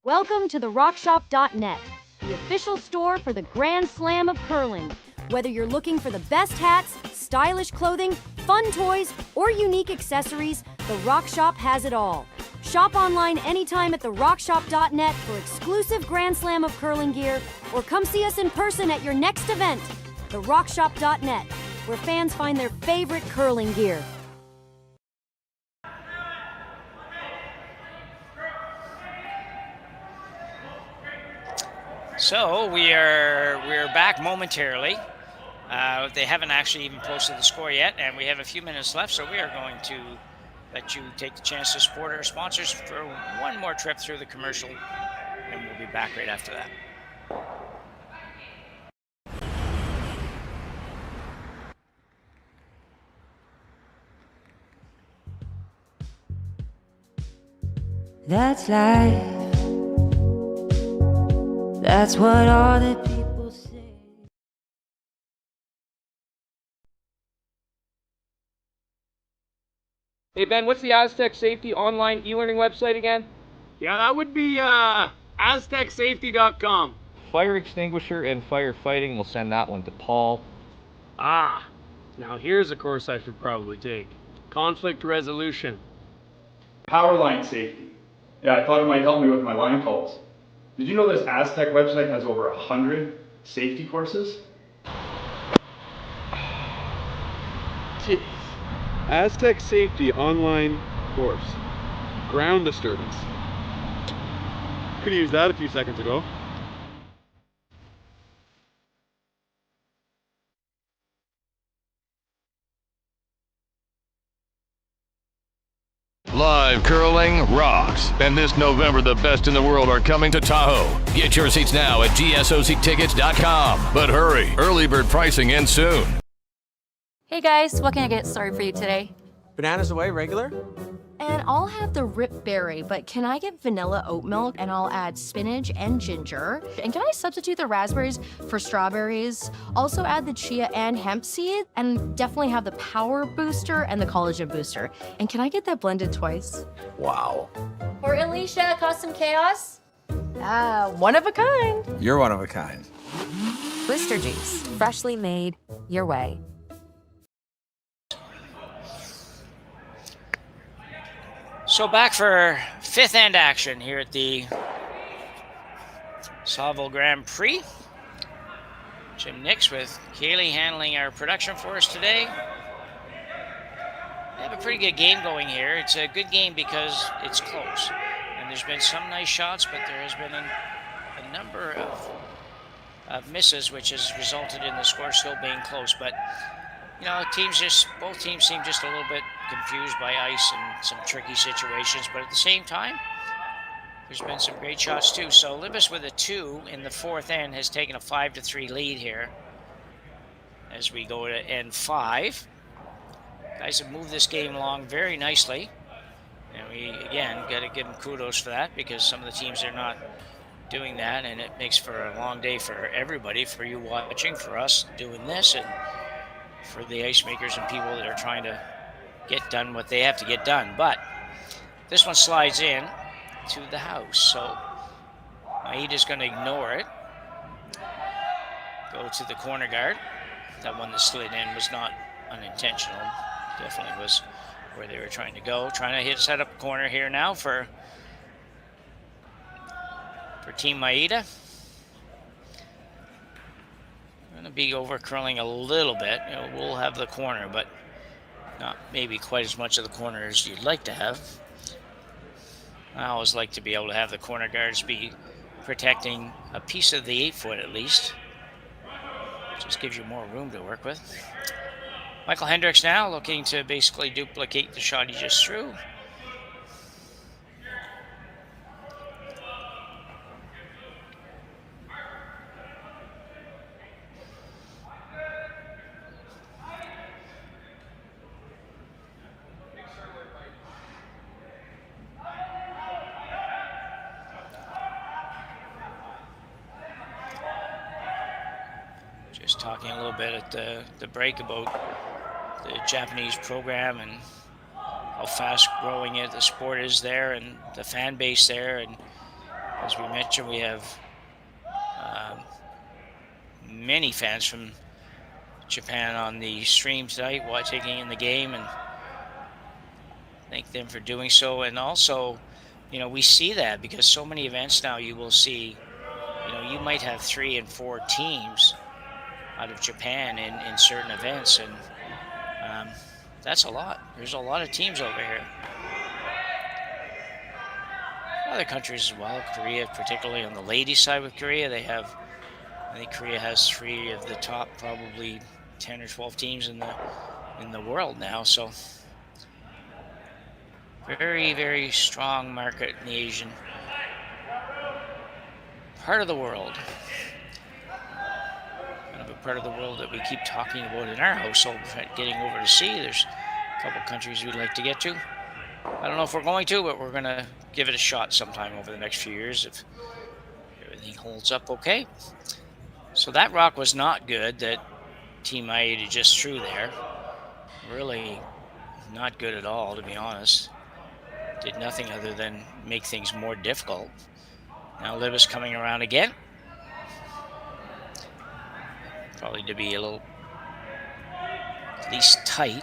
[SPEAKER 16] Welcome to the rockshop.net, the official store for the Grand Slam of curling. Whether you're looking for the best hats, stylish clothing, fun toys, or unique accessories, the Rock Shop has it all. Shop online anytime at therockshop.net for exclusive Grand Slam of curling gear, or come see us in person at your next event. Therockshop.net, where fans find their favorite curling gear.
[SPEAKER 6] So we're back momentarily. They haven't actually even posted the score yet, and we have a few minutes left, so we are going to let you take the chance to support our sponsors for one more trip through the commercial, and we'll be back right after that.
[SPEAKER 3] That's life. That's what all the people say.
[SPEAKER 8] Hey Ben, what's the Aztec Safety online e-learning website again?
[SPEAKER 17] Yeah, that would be aztecsafety.com.
[SPEAKER 7] Fire extinguisher and firefighting, we'll send that one to Paul.
[SPEAKER 8] Now here's a course I should probably take. Conflict resolution.
[SPEAKER 9] Power line safety. Yeah, I thought it might help me with my line calls. Did you know this Aztec website has over 100 safety courses?
[SPEAKER 10] Jeez. Aztec Safety online course. Ground disturbance. Could have used that a few seconds ago.
[SPEAKER 5] Live curling rocks. And this November, the best in the world are coming to Tahoe. Get your seats now at gsoctickets.com. But hurry, early bird pricing ends soon.
[SPEAKER 15] Hey guys, what can I get started for you today?
[SPEAKER 2] Bananas away, regular?
[SPEAKER 1] And I'll have the rip berry, but can I get vanilla oat milk and I'll add spinach and ginger? And can I substitute the raspberries for strawberries? Also add the chia and hemp seed, and definitely have the power booster and the collagen booster. And can I get that blended twice?
[SPEAKER 2] Wow.
[SPEAKER 15] For Alicia, Custom Chaos?
[SPEAKER 1] One of a kind.
[SPEAKER 2] You're one of a kind.
[SPEAKER 4] Blister juice, freshly made your way.
[SPEAKER 6] So back for fifth end action here at the Saville Grand Prix. Jim Nix with Kaylee handling our production for us today. We have a pretty good game going here. It's a good game because it's close. And there's been some nice shots, but there has been a number of misses, which has resulted in the score still being close. But you know, both teams seem just a little bit confused by ice and some tricky situations, but at the same time, there's been some great shots too. So Libbus with a 2 in the fourth end has taken a 5-3 lead here as we go to end 5. Guys have moved this game along very nicely, and we again got to give them kudos for that, because some of the teams are not doing that, and it makes for a long day for everybody, for you watching, for us doing this, and for the ice makers and people that are trying to get done what they have to get done. But this one slides in to the house, so Maeda's going to ignore it. Go to the corner guard. That one that slid in was not unintentional. Definitely was where they were trying to go. Trying to set up a corner here now for Team Maeda. Going to be over curling a little bit. You know, we'll have the corner, but not maybe quite as much of the corner as you'd like to have. I always like to be able to have the corner guards be protecting a piece of the 8-foot at least. Just gives you more room to work with. Michael Hendricks now looking to basically duplicate the shot he just threw. Talking a little bit at the break about the Japanese program and how fast growing the sport is there and the fan base there. And as we mentioned, we have many fans from Japan on the stream tonight taking in the game, and thank them for doing so. And also, you know, we see that because so many events now you will see, you know, you might have 3 and 4 teams out of Japan in certain events, and that's a lot. There's a lot of teams over here. Other countries as well, Korea, particularly on the ladies' side with Korea, they have, I think Korea has 3 of the top probably 10 or 12 teams in the world now, so very, very strong market in the Asian part of the world. Part of the world that we keep talking about in our household, getting over to see. There's a couple countries we'd like to get to. I don't know if we're going to, but we're going to give it a shot sometime over the next few years if everything holds up okay. So that rock was not good that Team Maeda just threw there. Really not good at all, to be honest. Did nothing other than make things more difficult. Now Libbus coming around again. Probably to be a little, at least tight.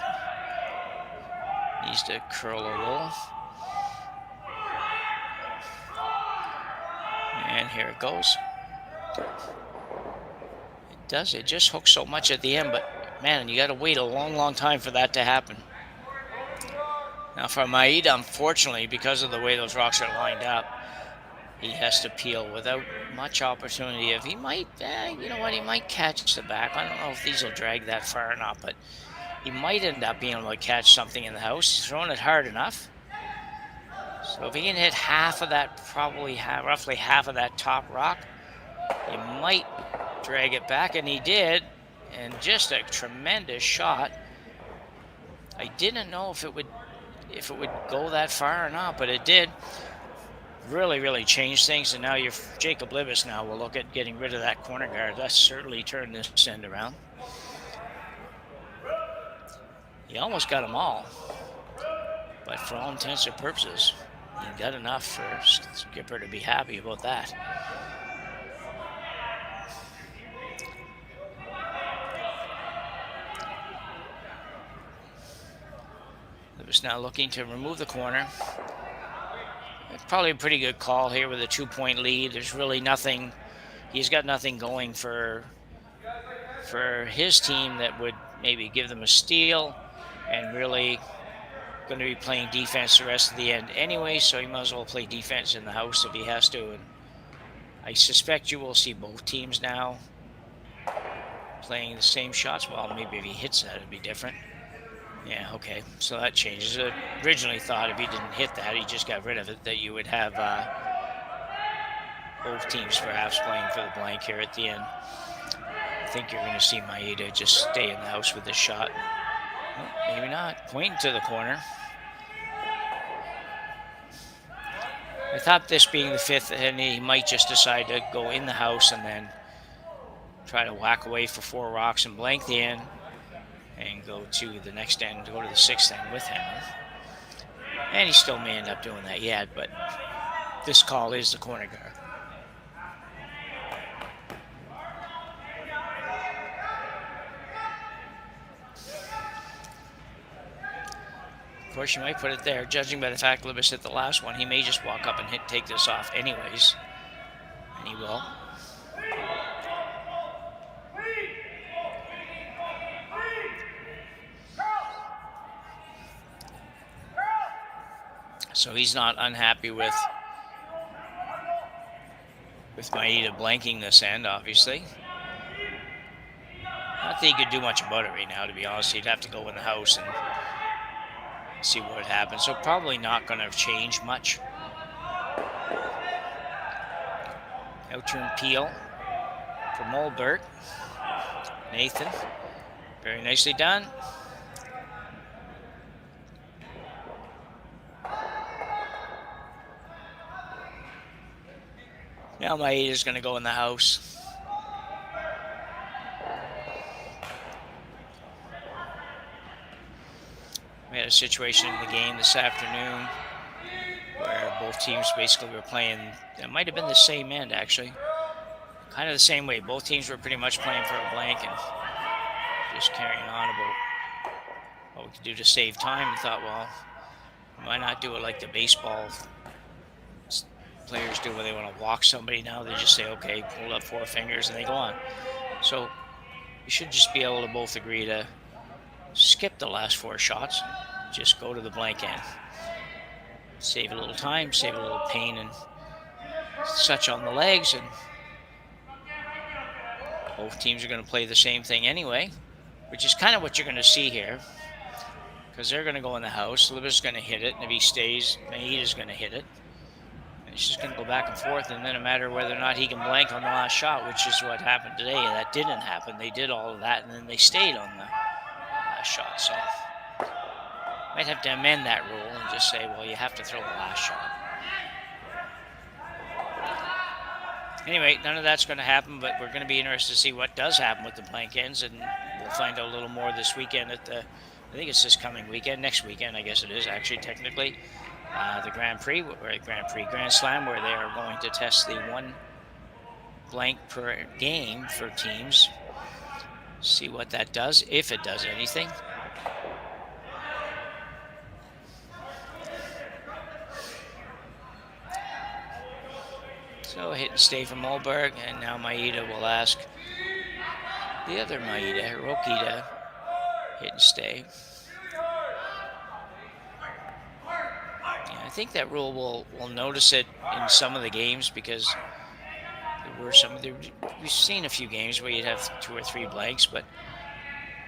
[SPEAKER 6] Needs to curl a little. And here it goes. It does, it just hooks so much at the end, but man, you gotta wait a long, long time for that to happen. Now for Maeda, unfortunately, because of the way those rocks are lined up, he has to peel without much opportunity. If he might, you know what, he might catch the back. I don't know if these will drag that far or not, but he might end up being able to catch something in the house. He's throwing it hard enough. So if he can hit half of that, probably roughly half of that top rock, he might drag it back, and he did. And just a tremendous shot I didn't know if it would go that far or not, but it did. Really changed things, and now Jacob Libbus now will look at getting rid of that corner guard. That's certainly turned this end around. He almost got them all, but for all intents and purposes, he got enough for Skipper to be happy about that. Libbus now looking to remove the corner. It's probably a pretty good call here with a 2-point lead. There's really nothing. He's got nothing going for his team that would maybe give them a steal, and really going to be playing defense the rest of the end anyway, so he might as well play defense in the house if he has to. And I suspect you will see both teams now playing the same shots. Well, maybe if he hits that, it'd be different. Yeah, okay, so that changes. I originally thought if he didn't hit that, he just got rid of it, that you would have both teams perhaps playing for the blank here at the end. I think you're going to see Maeda just stay in the house with this shot. Well, maybe not. Pointing to the corner. I thought this being the fifth, and he might just decide to go in the house and then try to whack away for 4 rocks and blank the end, and go to the next end, go to the 6th end with Hammer. And he still may end up doing that yet, but this call is the corner guard. Of course, you might put it there. Judging by the fact Libbus hit the last one, he may just walk up and take this off anyways. And he will. So he's not unhappy with Maeda blanking this end, obviously. Not that he could do much about it right now, to be honest. He'd have to go in the house and see what happens. So probably not going to change much. Out-turn peel for Mulberg. Nathan, very nicely done. Now Maeda's going to go in the house. We had a situation in the game this afternoon where both teams basically were playing, it might have been the same end actually, kind of the same way. Both teams were pretty much playing for a blank and just carrying on about what we could do to save time. We thought, well, why not do it like the baseball players do when they want to walk somebody now? They just say, okay, hold up 4 fingers, and they go on. So you should just be able to both agree to skip the last 4 shots, just go to the blank end. Save a little time, save a little pain and such on the legs, and both teams are going to play the same thing anyway, which is kind of what you're going to see here, because they're going to go in the house. Libbus is going to hit it, and if he stays, Maeda's going to hit it. It's just going to go back and forth, and then no matter whether or not he can blank on the last shot, which is what happened today. And that didn't happen. They did all of that, and then they stayed on the last shot. So might have to amend that rule and just say, well, you have to throw the last shot. Anyway, none of that's going to happen, but we're going to be interested to see what does happen with the blank ends, and we'll find out a little more this weekend at the, I think it's this coming weekend, next weekend, I guess it is actually technically. The Grand Slam, where they are going to test the 1 blank per game for teams. See what that does, if it does anything. So hit and stay from Mulberg, and now Maeda will ask the other Maeda, Hiroki, to hit and stay. I think that rule will notice it in some of the games, because there were we've seen a few games where you'd have 2 or 3 blanks, but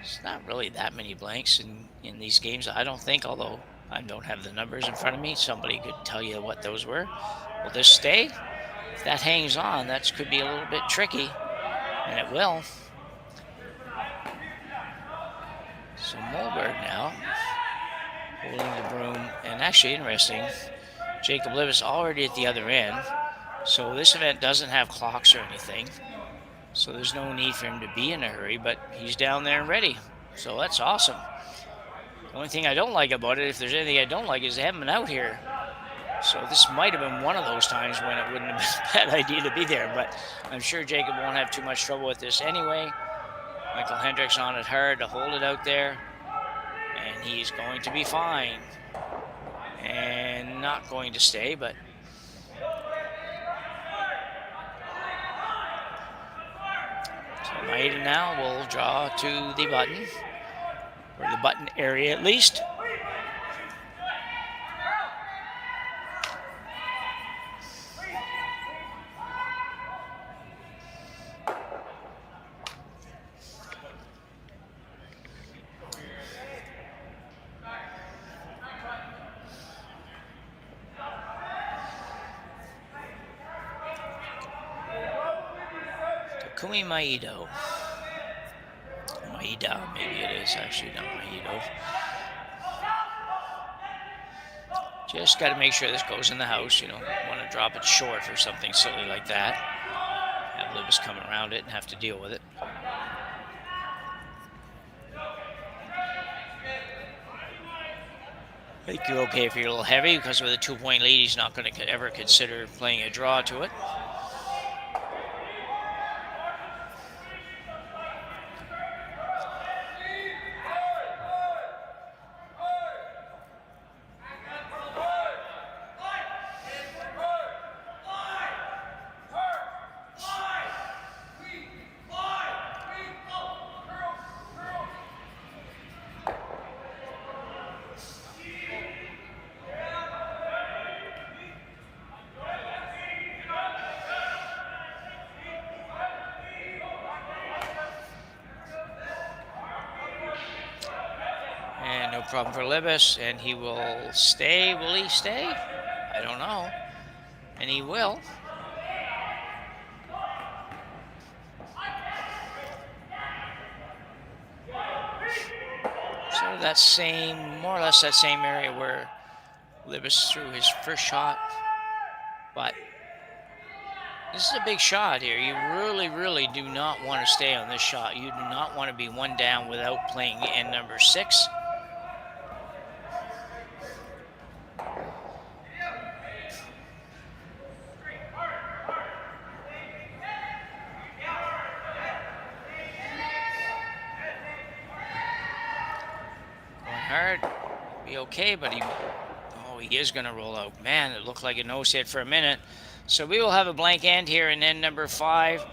[SPEAKER 6] it's not really that many blanks in these games, I don't think, although I don't have the numbers in front of me. Somebody could tell you what those were. Will this stay? If that hangs on, that could be a little bit tricky, and it will. So Mulberg now holding the broom. And actually interesting, Jacob Libbus already at the other end. So this event doesn't have clocks or anything. So there's no need for him to be in a hurry, but he's down there and ready. So that's awesome. The only thing I don't like about it, if there's anything I don't like, is they haven't been out here. So this might have been one of those times when it wouldn't have been a bad idea to be there, but I'm sure Jacob won't have too much trouble with this anyway. Michael Hendricks on it hard to hold it out there, and he's going to be fine. And not going to stay, but so Maeda now will draw to the button, or the button area at least. Takumi Maeda. Maeda, maybe it is actually, not Maeda. Just got to make sure this goes in the house. You don't want to drop it short or something silly like that. Have Libbus come around it and have to deal with it. I think you're okay if you're a little heavy, because with a 2-point lead, he's not going to ever consider playing a draw to it. No problem for Libbus, and he will stay. Will he stay? I don't know. And he will. So that same, more or less that same area where Libbus threw his first shot. But this is a big shot here. You really, really do not want to stay on this shot. You do not want to be one down without playing in number 6. Hard, be okay, but he is going to roll out. Man, it looked like a nose hit for a minute. So we will have a blank end here in end number 5.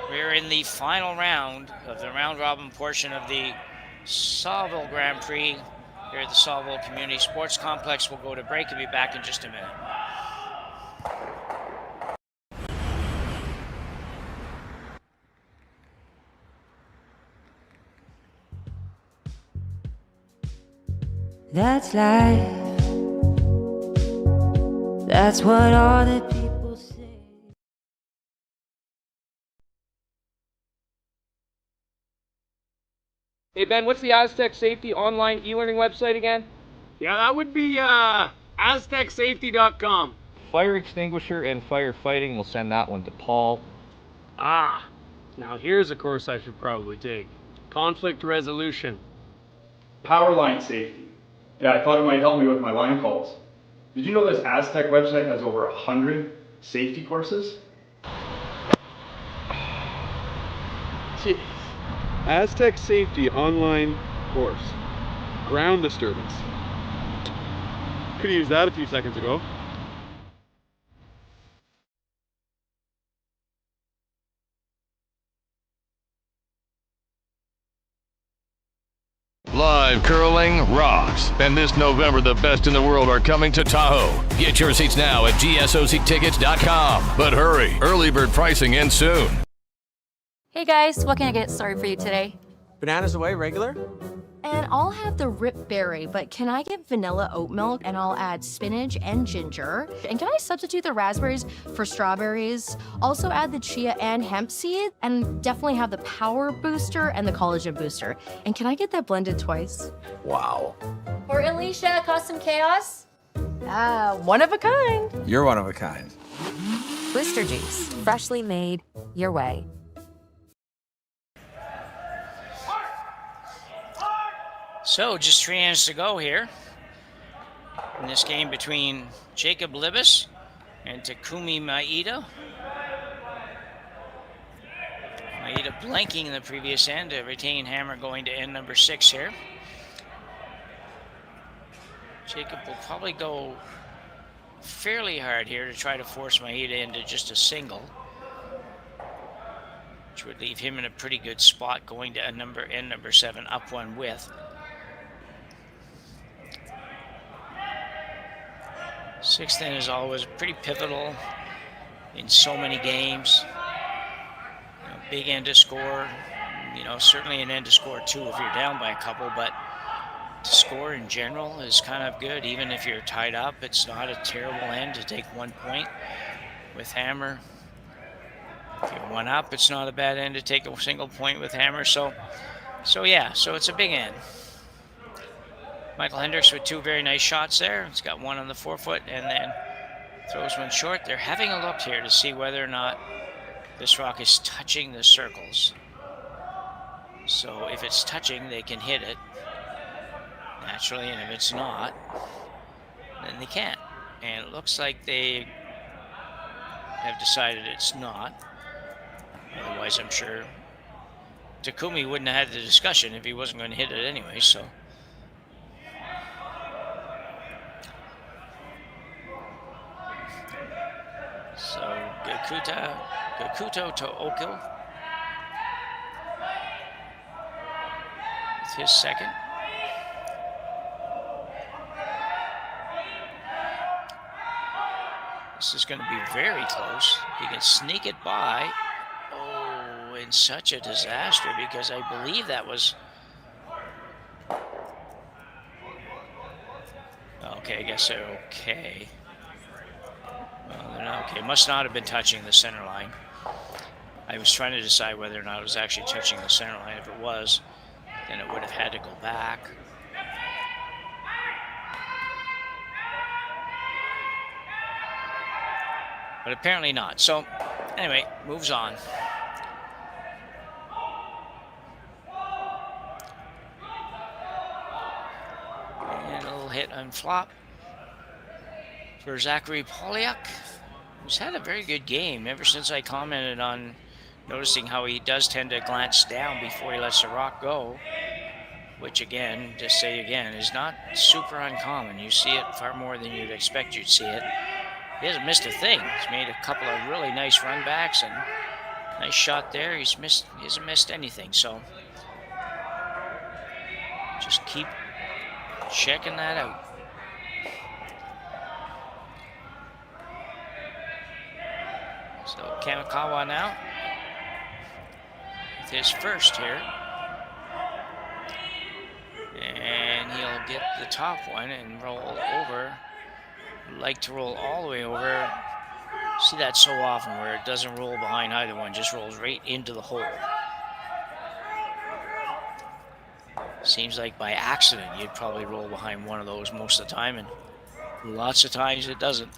[SPEAKER 6] We're in the final round of the round robin portion of the Saville Grand Prix here at the Saville Community Sports Complex. We'll go to break and be back in just a minute.
[SPEAKER 3] That's life. That's what all the people say.
[SPEAKER 8] Hey Ben, what's the Aztec Safety online e-learning website again?
[SPEAKER 17] Yeah, that would be aztecsafety.com.
[SPEAKER 7] Fire extinguisher and firefighting, we'll send that one to Paul.
[SPEAKER 8] Ah, now here's a course I should probably take. Conflict resolution.
[SPEAKER 9] Power line safety. Yeah, I thought it might help me with my line calls. Did you know this Aztec website has over 100 safety courses?
[SPEAKER 10] Jeez. Aztec Safety online course. Ground disturbance. Could have used that a few seconds ago.
[SPEAKER 5] Live curling rocks. And this November, the best in the world are coming to Tahoe. Get your seats now at gsoctickets.com. But hurry, early bird pricing ends soon.
[SPEAKER 15] Hey guys, what can I get started for you today?
[SPEAKER 2] Bananas away, regular?
[SPEAKER 1] And I'll have the rip berry, but can I get vanilla oat milk and I'll add spinach and ginger? And can I substitute the raspberries for strawberries? Also add the chia and hemp seed, and definitely have the power booster and the collagen booster. And can I get that blended twice?
[SPEAKER 2] Wow.
[SPEAKER 15] For Alicia, Custom Chaos.
[SPEAKER 1] One of a kind.
[SPEAKER 2] You're one of a kind.
[SPEAKER 4] Blister juice, freshly made your way.
[SPEAKER 6] So, just 3 innings to go here in this game between Jacob Libbus and Takumi Maeda. Maeda blanking in the previous end, a retain hammer going to end number 6 here. Jacob will probably go fairly hard here to try to force Maeda into just a single, which would leave him in a pretty good spot going to end number 7, up one with. Sixth inning is always pretty pivotal in so many games. Big end to score, certainly an end to score too if you're down by a couple, but to score in general is kind of good. Even if you're tied up, it's not a terrible end to take 1 point with hammer. If you're one up, it's not a bad end to take a single point with hammer. So it's a big end. Michael Hendricks with 2 very nice shots there. He's got one on the forefoot and then throws one short. They're having a look here to see whether or not this rock is touching the circles. So if it's touching, they can hit it naturally, and if it's not, then they can't. And it looks like they have decided it's not. Otherwise, I'm sure Takumi wouldn't have had the discussion if he wasn't going to hit it anyway, so. So Gakuto to Okil with his second. This is going to be very close. He can sneak it by. Oh, and such a disaster, because I believe that was... Okay, I guess they're okay. Well, they're not okay. Must not have been touching the center line. I was trying to decide whether or not it was actually touching the center line. If it was, then it would have had to go back. But apparently not. So, anyway, moves on. And a little hit on flop for Zachary Polyak, who's had a very good game ever since I commented on noticing how he does tend to glance down before he lets the rock go, which again, just say again, is not super uncommon. You see it far more than you'd expect you'd see it. He hasn't missed a thing. He's made a couple of really nice run backs and nice shot there. He hasn't missed anything. So just keep checking that out. So Kamikawa now with his first here. And he'll get the top one and roll over. Like to roll all the way over. See that so often where it doesn't roll behind either one, just rolls right into the hole. Seems like by accident you'd probably roll behind one of those most of the time, and lots of times it doesn't.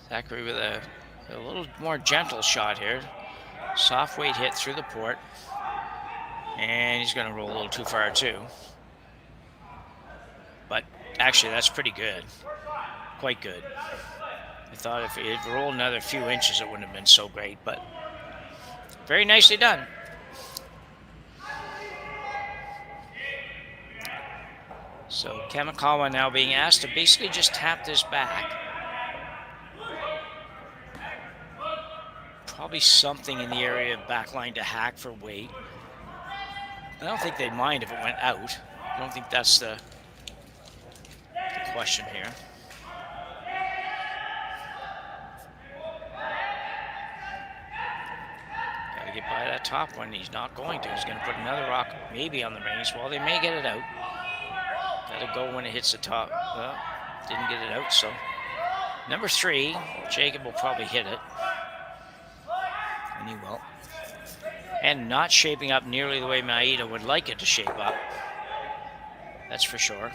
[SPEAKER 6] Zachary with a little more gentle shot here. Soft weight hit through the port. And he's going to roll a little too far too. But actually that's pretty good. Quite good. I thought if it rolled another few inches it wouldn't have been so great, but very nicely done. So Kamikawa now being asked to basically just tap this back. Probably something in the area of backline to hack for weight. I don't think they'd mind if it went out. I don't think that's the question here. Gotta get by that top one. He's not going to. He's going to put another rock maybe on the rings. Well, they may get it out. Gotta go when it hits the top. Well, didn't get it out, so. Number 3, Jacob will probably hit it. And he will. And not shaping up nearly the way Maeda would like it to shape up. That's for sure.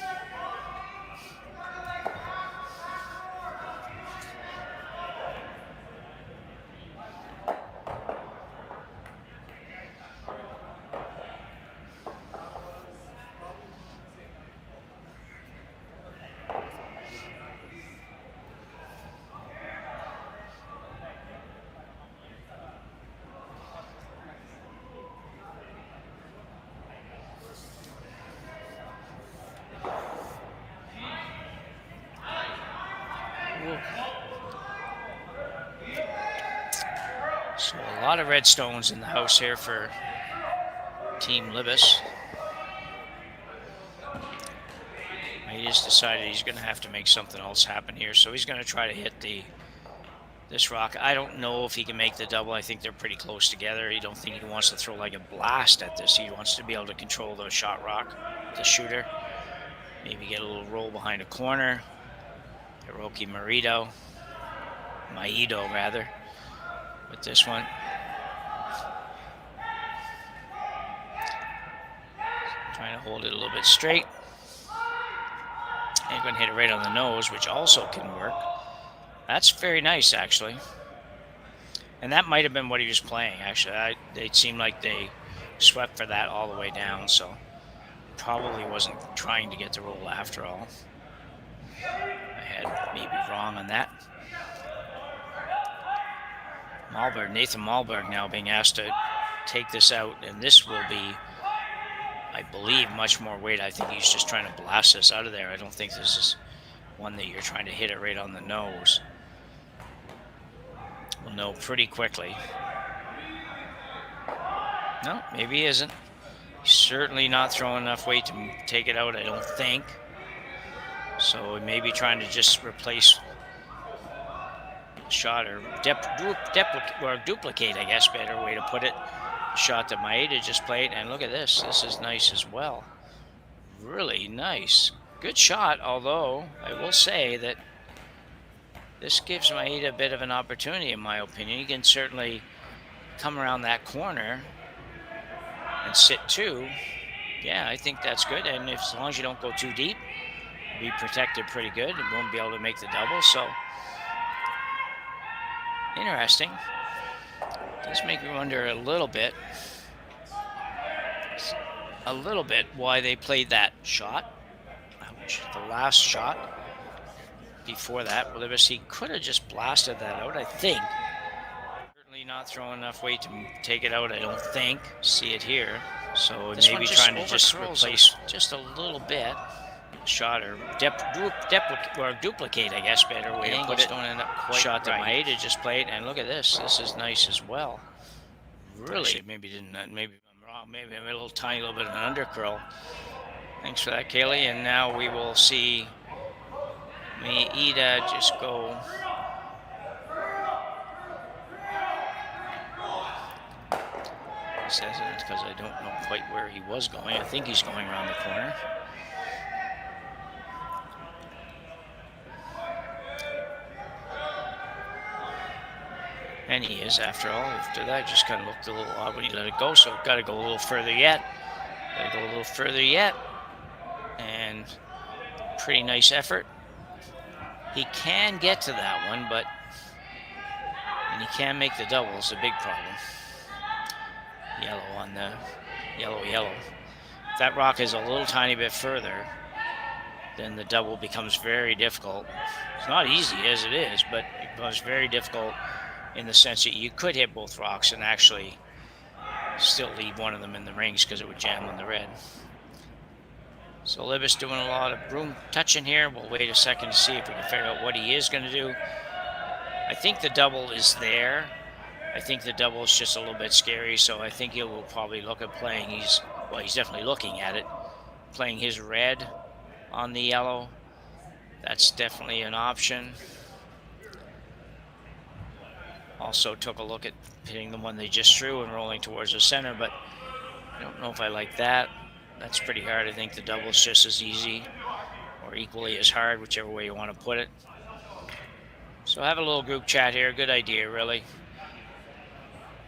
[SPEAKER 6] So a lot of red stones in the house here for Team Libbus. He just decided he's going to have to make something else happen here, so he's going to try to hit this rock. I don't know if he can make the double. I think they're pretty close together. I don't think he wants to throw like a blast at this. He wants to be able to control the shot rock, the shooter. Maybe get a little roll behind a corner. Hiroki Maeda rather, with this one. Trying to hold it a little bit straight. And going to hit it right on the nose, which also can work. That's very nice, actually. And that might have been what he was playing, actually. It seemed like they swept for that all the way down, so probably wasn't trying to get the roll after all. I had maybe wrong on that. Nathan Malberg now being asked to take this out, and this will be, I believe, much more weight. I think he's just trying to blast this out of there. I don't think this is one that you're trying to hit it right on the nose. We'll know pretty quickly. No, maybe he isn't. He's certainly not throwing enough weight to take it out, I don't think. So he may be trying to just replace shot or duplicate, I guess, better way to put it. The shot that Maeda just played, and look at this. This is nice as well. Really nice. Good shot, although I will say that this gives Maeda a bit of an opportunity, in my opinion. He can certainly come around that corner and sit 2. Yeah, I think that's good, and as long as you don't go too deep, be protected pretty good and won't be able to make the double. So interesting. Does make me wonder a little bit why they played that shot. The last shot before that, well, he could have just blasted that out, I think. Certainly not throwing enough weight to take it out, I don't think. See it here. So this maybe trying to just replace just a little bit. Shot or duplicate, I guess, better way to put it. Don't end up quite shot that Maeda just played, and look at this. This is nice as well. Really, actually, maybe I'm wrong. Maybe I'm a tiny little bit of an undercurl. Thanks for that, Kaylee. And now we will see Maeda just go. He says it because I don't know quite where he was going. I think he's going around the corner. And he is, after all. After that, just kind of looked a little odd when he let it go, so got to go a little further yet. Got to go a little further yet. And pretty nice effort. He can get to that one, but... And he can make the double. It's a big problem. Yellow on the... Yellow. If that rock is a little tiny bit further, then the double becomes very difficult. It's not easy as it is, but it becomes very difficult in the sense that you could hit both rocks and actually still leave one of them in the rings because it would jam on the red. So Libbus doing a lot of broom touching here. We'll wait a second to see if we can figure out what he is going to do. I think the double is there, I think the double is just a little bit scary, so I think he will probably look at playing. He's definitely looking at it, playing his red on the yellow. That's definitely an option. Also took a look at hitting the one they just threw and rolling towards the center, but I don't know if I like that. That's pretty hard. I think the double is just as easy or equally as hard, whichever way you want to put it. So have a little group chat here. Good idea, really.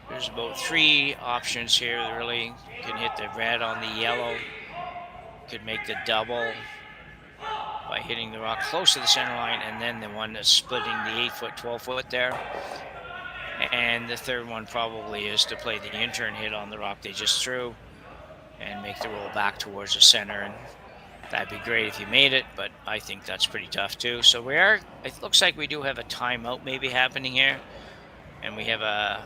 [SPEAKER 6] There's about 3 options here. Really, you can hit the red on the yellow. You could make the double by hitting the rock close to the center line, and then the one that's splitting the 8-foot, 12-foot there. And the third one probably is to play the in-turn hit on the rock they just threw and make the roll back towards the center. And that'd be great if you made it, but I think that's pretty tough too. So it looks like we do have a timeout maybe happening here. And we have I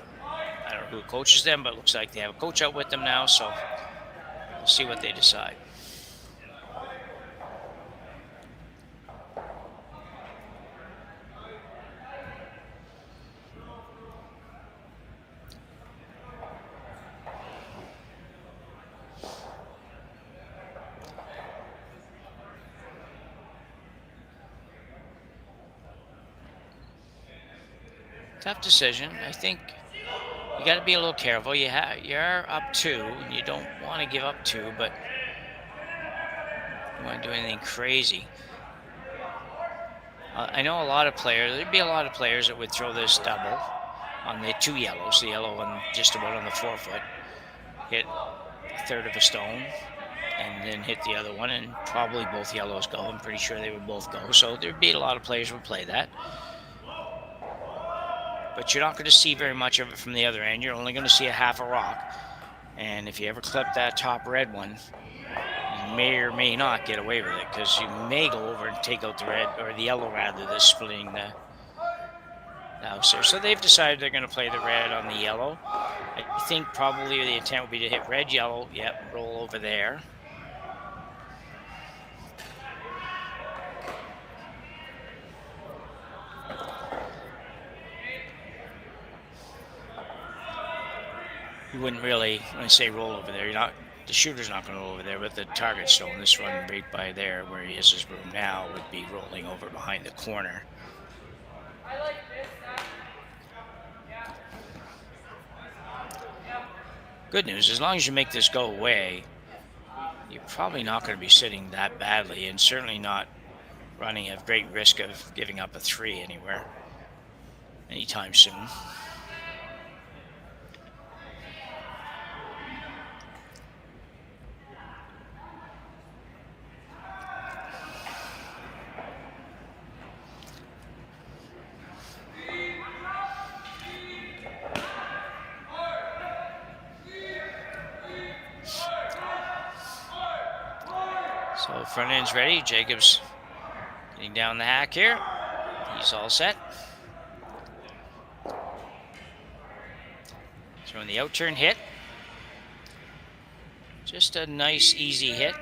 [SPEAKER 6] don't know who coaches them, but it looks like they have a coach out with them now, so we'll see what they decide. Tough decision. I think you got to be a little careful. You're up 2, and you don't want to give up 2, but you don't want to do anything crazy. I know there'd be a lot of players that would throw this double on the 2 yellows, the yellow one just about on the 4-foot, hit a third of a stone, and then hit the other one, and probably both yellows go. I'm pretty sure they would both go. So there'd be a lot of players who would play that. But you're not going to see very much of it from the other end. You're only going to see a half a rock. And if you ever clip that top red one, you may or may not get away with it, because you may go over and take out the red, or the yellow rather, than splitting the house there. So they've decided they're going to play the red on the yellow. I think probably the intent would be to hit red, yellow, yep, roll over there. You wouldn't really, when I say roll over there, the shooter's not going to roll over there, but the target stone, this run right by there where he has his room now, would be rolling over behind the corner. Good news, as long as you make this go away, you're probably not going to be sitting that badly, and certainly not running a great risk of giving up a 3 anywhere anytime soon. So front end's ready. Jacobs getting down the hack here. He's all set. Throwing the out-turn hit. Just a nice, easy hit.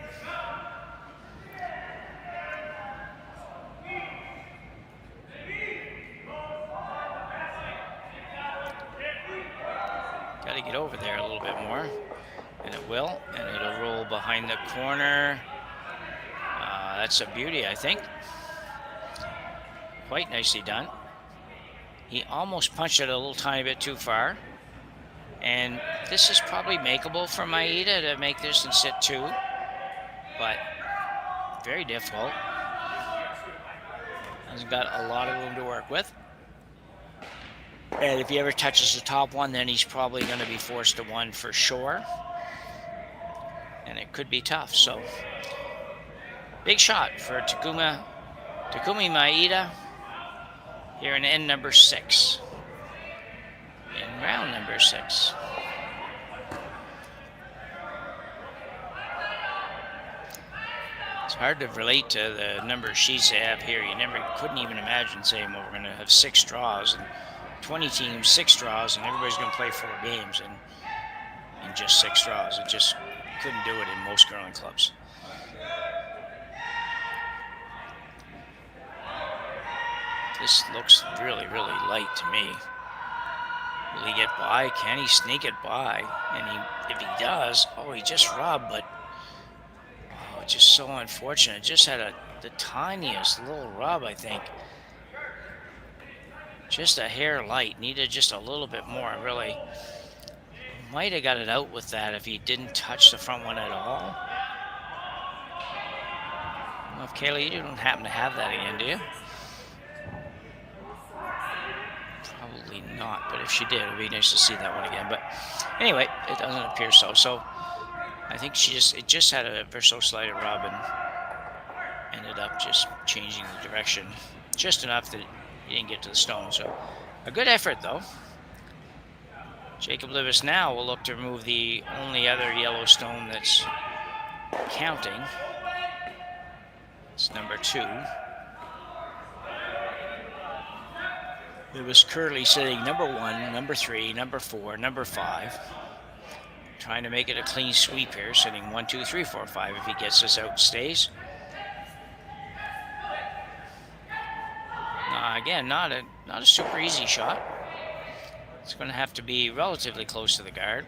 [SPEAKER 6] Got to get over there a little bit more. And it will. And it'll roll behind the corner. That's a beauty, I think. Quite nicely done. He almost punched it a little tiny bit too far. And this is probably makeable for Maeda to make this and sit 2. But very difficult. Hasn't got a lot of room to work with. And if he ever touches the top one, then he's probably going to be forced to 1 for sure. And it could be tough, so... Big shot for Takumi Maeda here in end number 6. In round number 6. It's hard to relate to the number of sheets they have here. You couldn't even imagine saying, well, we're going to have 6 draws and 20 teams, 6 draws, and everybody's going to play 4 games in just 6 draws. It just couldn't do it in most curling clubs. This looks really, really light to me. Will he get by? Can he sneak it by? And if he does, oh, he just rubbed, but oh, just so unfortunate. Just had the tiniest little rub, I think. Just a hair light. Needed just a little bit more, really. Might have got it out with that if he didn't touch the front one at all. Well, if Kayla, you don't happen to have that again, do you? Probably not, but if she did, it would be nice to see that one again. But anyway, it doesn't appear so. So I think it just had a verso slight rub and ended up just changing the direction just enough that he didn't get to the stone. So a good effort, though. Jacob Libbus now will look to remove the only other yellow stone that's counting. It's number 2. Libbus currently sitting number 1, number 3, number 4, number 5. Trying to make it a clean sweep here, sitting 1, 2, 3, 4, 5. If he gets this out, stays. Again, not a super easy shot. It's going to have to be relatively close to the guard.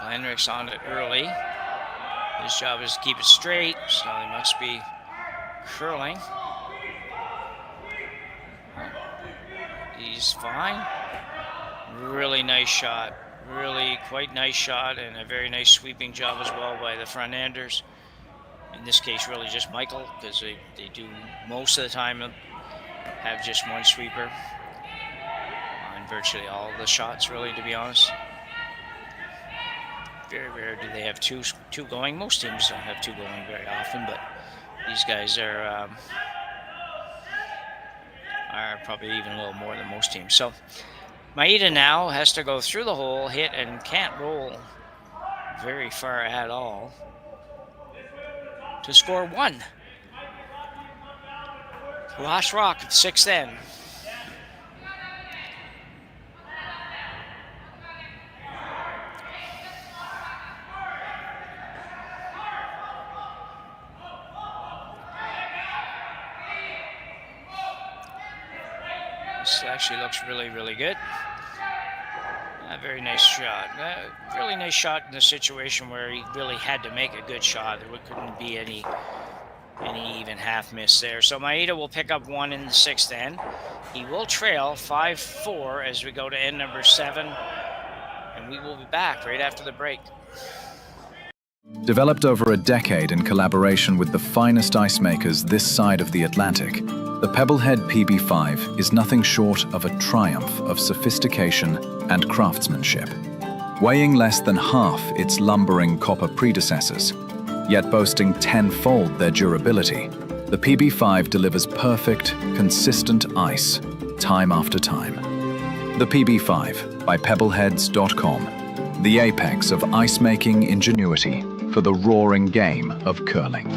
[SPEAKER 6] Hendricks on it early. His job is to keep it straight, so he must be curling. He's fine. Really nice shot. Really quite nice shot, and a very nice sweeping job as well by the front enders. In this case, really just Michael, because they do most of the time have just one sweeper on virtually all of the shots, really, to be honest. Very rare do they have two going. Most teams don't have 2 going very often, but these guys are probably even a little more than most teams. So Maeda now has to go through the hole, hit, and can't roll very far at all to score 1. Last rock, 6th end. This actually looks really, really good. A very nice shot. Really nice shot in the situation where he really had to make a good shot. There couldn't be any even half miss there. So Maeda will pick up 1 in the 6th end. He will trail 5-4 as we go to end number 7. And we will be back right after the break.
[SPEAKER 11] Developed over a decade in collaboration with the finest ice makers this side of the Atlantic, the Pebblehead PB5 is nothing short of a triumph of sophistication and craftsmanship. Weighing less than half its lumbering copper predecessors, yet boasting 10-fold their durability, the PB5 delivers perfect, consistent ice, time after time. The PB5 by Pebbleheads.com, the apex of ice-making ingenuity for the roaring game of curling.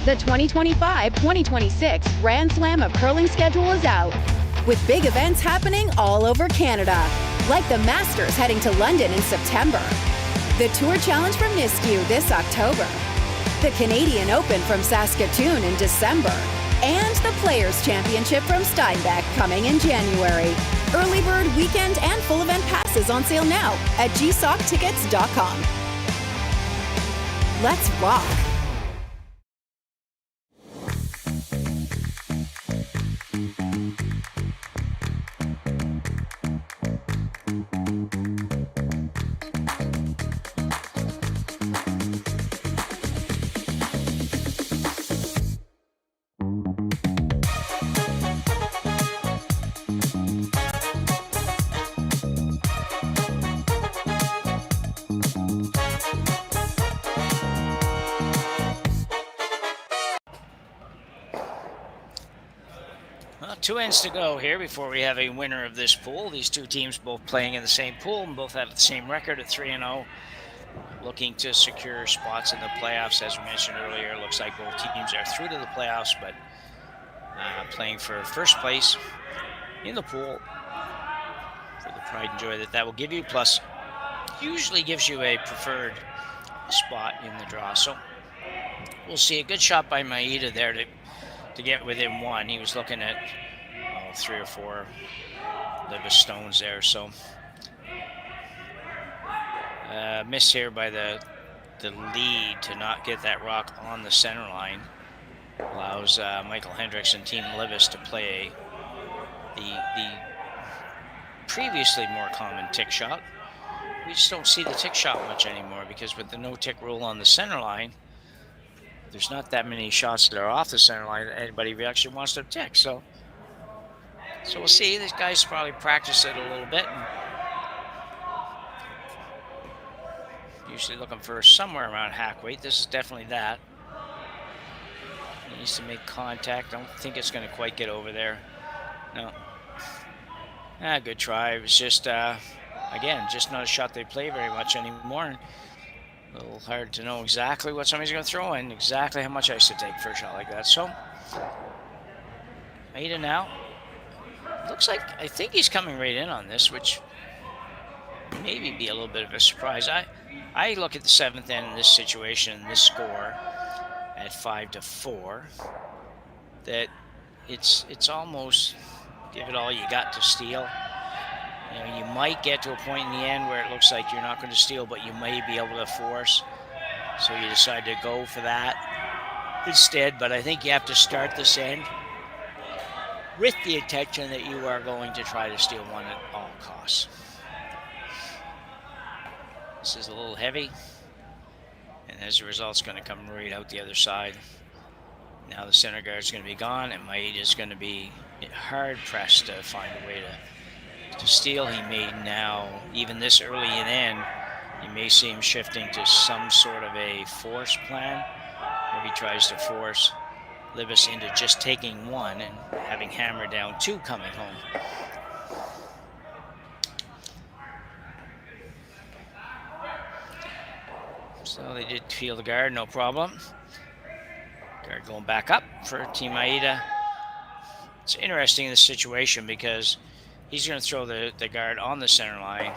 [SPEAKER 12] The 2025-2026 Grand Slam of Curling schedule is out, with big events happening all over Canada, like the Masters heading to London in September, the Tour Challenge from Nisku this October, the Canadian Open from Saskatoon in December, and the Players' Championship from Steinbeck coming in January. Early bird weekend and full event passes on sale now at gsoctickets.com. Let's rock!
[SPEAKER 6] 2 ends to go here before we have a winner of this pool. These two teams both playing in the same pool and both have the same record at 3-0. Looking to secure spots in the playoffs. As we mentioned earlier, it looks like both teams are through to the playoffs, but playing for first place in the pool for the pride and joy that will give you, plus usually gives you a preferred spot in the draw. So we'll see. A good shot by Maeda there to get within one. He was looking at 3 or 4 Libbus stones there. So miss here by the lead to not get that rock on the center line. Allows Michael Hendricks and Team Libbus to play the previously more common tick shot. We just don't see the tick shot much anymore because with the no tick rule on the center line, there's not that many shots that are off the center line that anybody actually wants to tick. So we'll see. These guys probably practice it a little bit. And usually looking for somewhere around hack weight. This is definitely that. He needs to make contact. I don't think it's going to quite get over there. No. Good try. It was just, again, just not a shot they play very much anymore. A little hard to know exactly what somebody's going to throw and exactly how much ice to take for a shot like that. So, Maeda now. Looks like, I think he's coming right in on this, which maybe be a little bit of a surprise. I look at the 7th end in this situation, this score at 5-4, that it's almost give it all you got to steal. You know, you might get to a point in the end where it looks like you're not going to steal, but you may be able to force. So you decide to go for that instead. But I think you have to start this end with the intention that you are going to try to steal one at all costs. This is a little heavy, and as a result, it's going to come right out the other side. Now the center guard's going to be gone, and Maeda is going to be hard pressed to find a way to steal. He may now, even this early in end, you may see him shifting to some sort of a force plan, where he tries to force Libbus into just taking one and having Hammer down 2 coming home. So they did feel the guard, no problem. Guard going back up for Team Maeda. It's interesting in this situation because he's going to throw the guard on the center line,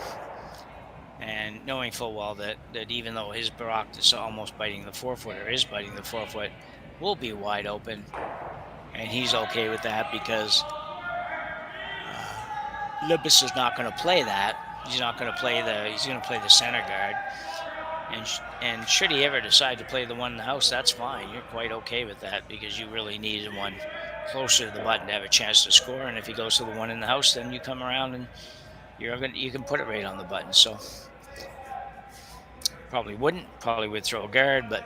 [SPEAKER 6] and knowing full well that even though his Barak is almost biting the 4-foot, or is biting the 4-foot, will be wide open, and he's okay with that because Libbus is not going to play that. He's not going to play he's going to play the center guard. And should he ever decide to play the one in the house, that's fine. You're quite okay with that because you really needed one closer to the button to have a chance to score. And if he goes to the one in the house, then you come around and you can put it right on the button. So probably would throw a guard, but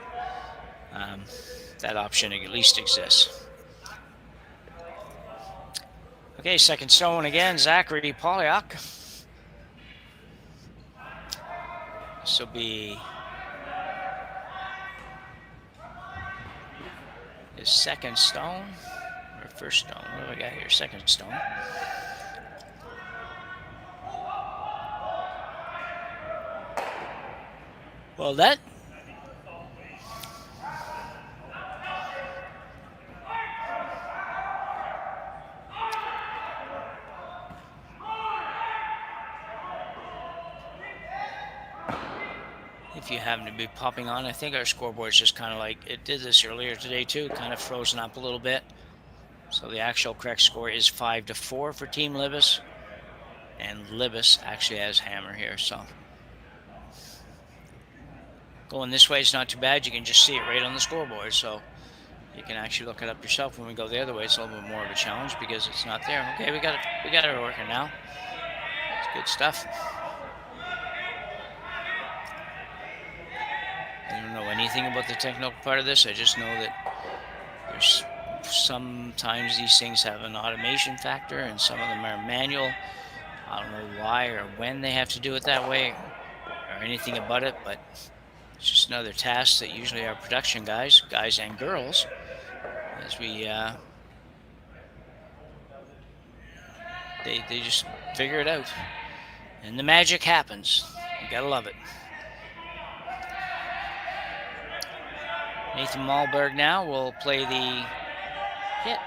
[SPEAKER 6] that option at least exists. Okay, second stone again, Zachary Polyak. This will be his second stone, or first stone. What do I got here? Second stone. Well, that if you happen to be popping on, I think our scoreboard is just kind of like, it did this earlier today too, kind of frozen up a little bit. So the actual correct score is 5-4 for Team Libbus, and Libbus actually has Hammer here. So going this way is not too bad. You can just see it right on the scoreboard, so you can actually look it up yourself. When we go the other way, it's a little bit more of a challenge because it's not there. Okay, we got it working now. It's good stuff. I don't know anything about the technical part of this. I just know that there's sometimes these things have an automation factor and some of them are manual. I don't know why or when they have to do it that way or anything about it, but it's just another task that usually our production guys and girls, as we They just figure it out. And the magic happens. You gotta love it. Nathan Malberg now will play the hit.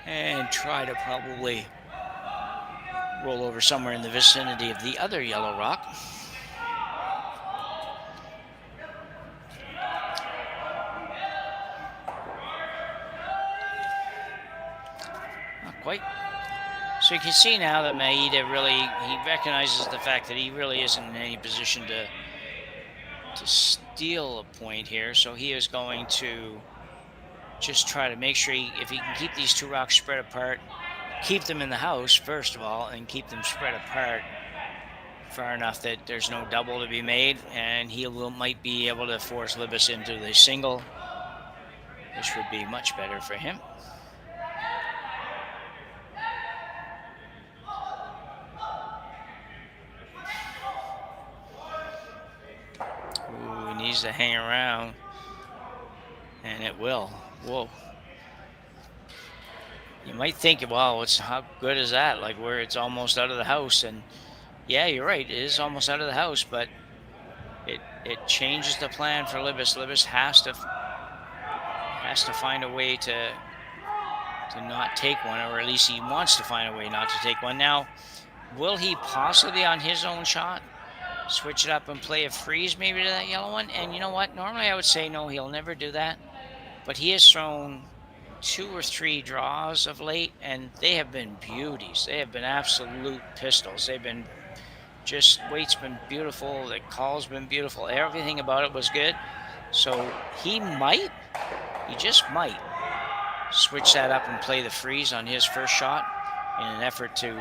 [SPEAKER 6] And try to probably roll over somewhere in the vicinity of the other yellow rock. Not quite. So you can see now that Maeda really, he recognizes the fact that he really isn't in any position to steal a point here. So he is going to just try to make sure if he can keep these two rocks spread apart, keep them in the house first of all, and keep them spread apart far enough that there's no double to be made, and he might be able to force Libbus into the single, which would be much better for him. Ooh, he needs to hang around, and it will. Whoa. You might think, well, how good is that? Like, where it's almost out of the house. And yeah, you're right. It is almost out of the house, but it changes the plan for Libbus. Libbus has to find a way to not take one, or at least he wants to find a way not to take one. Now, will he possibly on his own shot switch it up and play a freeze maybe to that yellow one? And you know what? Normally I would say no, he'll never do that. But he has thrown 2 or 3 draws of late, and they have been beauties. They have been absolute pistols. They've been just, weight's been beautiful, the call's been beautiful, everything about it was good. So he just might switch that up and play the freeze on his first shot in an effort to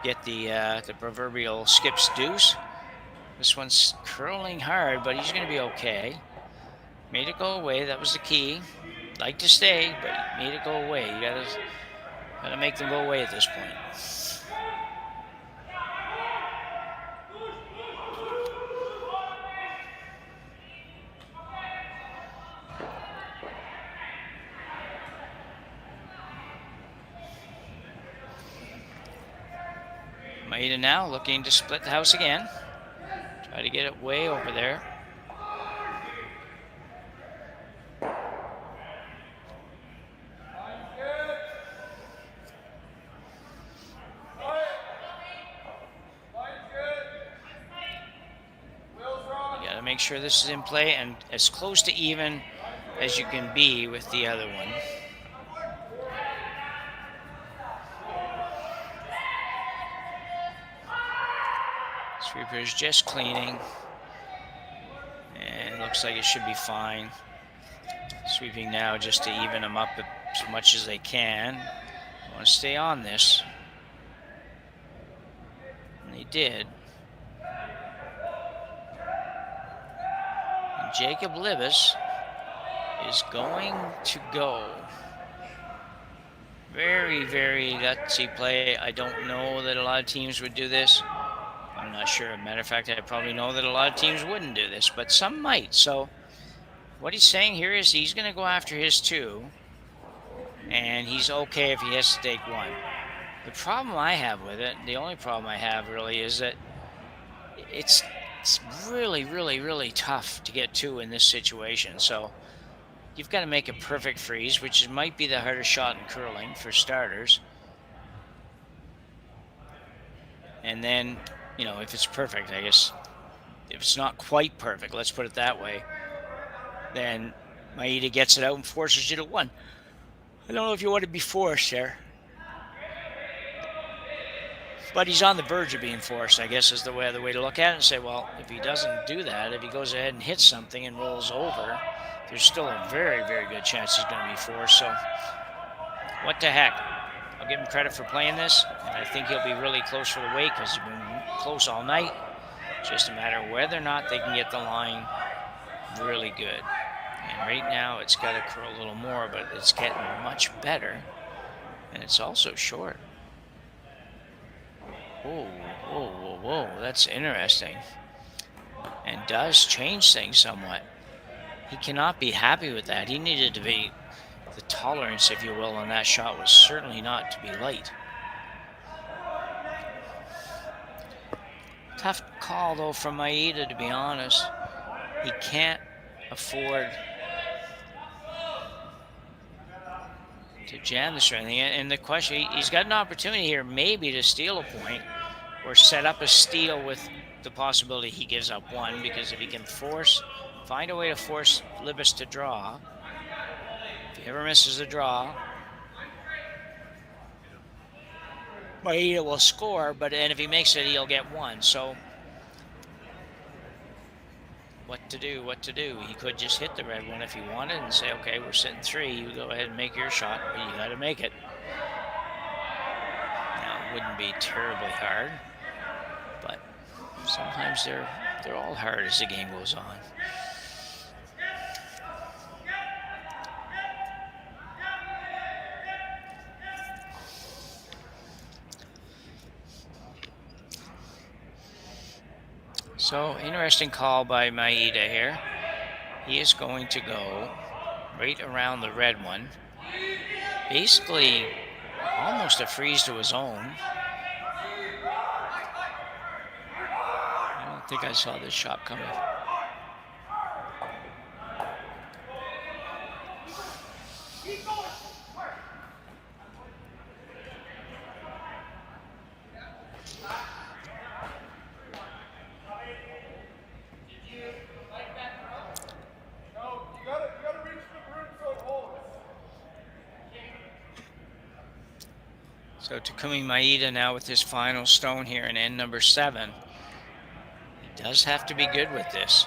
[SPEAKER 6] get the proverbial skip's deuce. This one's curling hard, but he's going to be okay. Made it go away. That was the key. Like to stay, but made it go away. You gotta make them go away at this point. Maeda now looking to split the house again. Try to get it way over there. Make sure this is in play and as close to even as you can be with the other one. Sweeper's just cleaning, and it looks like it should be fine. Sweeping now just to even them up as much as they can. I want to stay on this, and they did. Jacob Libbus is going to go. Very, very gutsy play. I don't know that a lot of teams would do this. I'm not sure. As a matter of fact, I probably know that a lot of teams wouldn't do this, but some might. So what he's saying here is he's going to go after his 2, and he's okay if he has to take 1. The problem I have with it, the only problem I have really, is that it's really, really, really tough to get 2 in this situation. So you've got to make a perfect freeze, which might be the hardest shot in curling for starters. And then, you know, if it's perfect, I guess, if it's not quite perfect, let's put it that way, then Maeda gets it out and forces you to 1. I don't know if you want to be forced there. But he's on the verge of being forced, I guess, is the way to look at it, and say, well, if he doesn't do that, if he goes ahead and hits something and rolls over, there's still a very, very good chance he's going to be forced. So what the heck? I'll give him credit for playing this, and I think he'll be really close for the weight because he's been close all night. It's just a matter of whether or not they can get the line really good. And right now it's got to curl a little more, but it's getting much better, and it's also short. Whoa, whoa, whoa, whoa, that's interesting. And does change things somewhat. He cannot be happy with that. He needed to be the tolerance, if you will, on that shot was certainly not to be light. Tough call, though, from Maeda, to be honest. He can't afford to jam this or anything. And the question, he's got an opportunity here maybe to steal a point or set up a steal with the possibility he gives up one, because if he can find a way to force Libbus to draw, if he ever misses a draw, Maeda will score, and if he makes it, he'll get one. So what to do? He could just hit the red one if he wanted and say, okay, we're sitting 3, you go ahead and make your shot, but you got to make it. Now, it wouldn't be terribly hard, but sometimes they're all hard as the game goes on. So, interesting call by Maeda here. He is going to go right around the red one. Basically, almost a freeze to his own. I don't think I saw this shot coming. So Takumi Maeda now with his final stone here in end number 7. He does have to be good with this.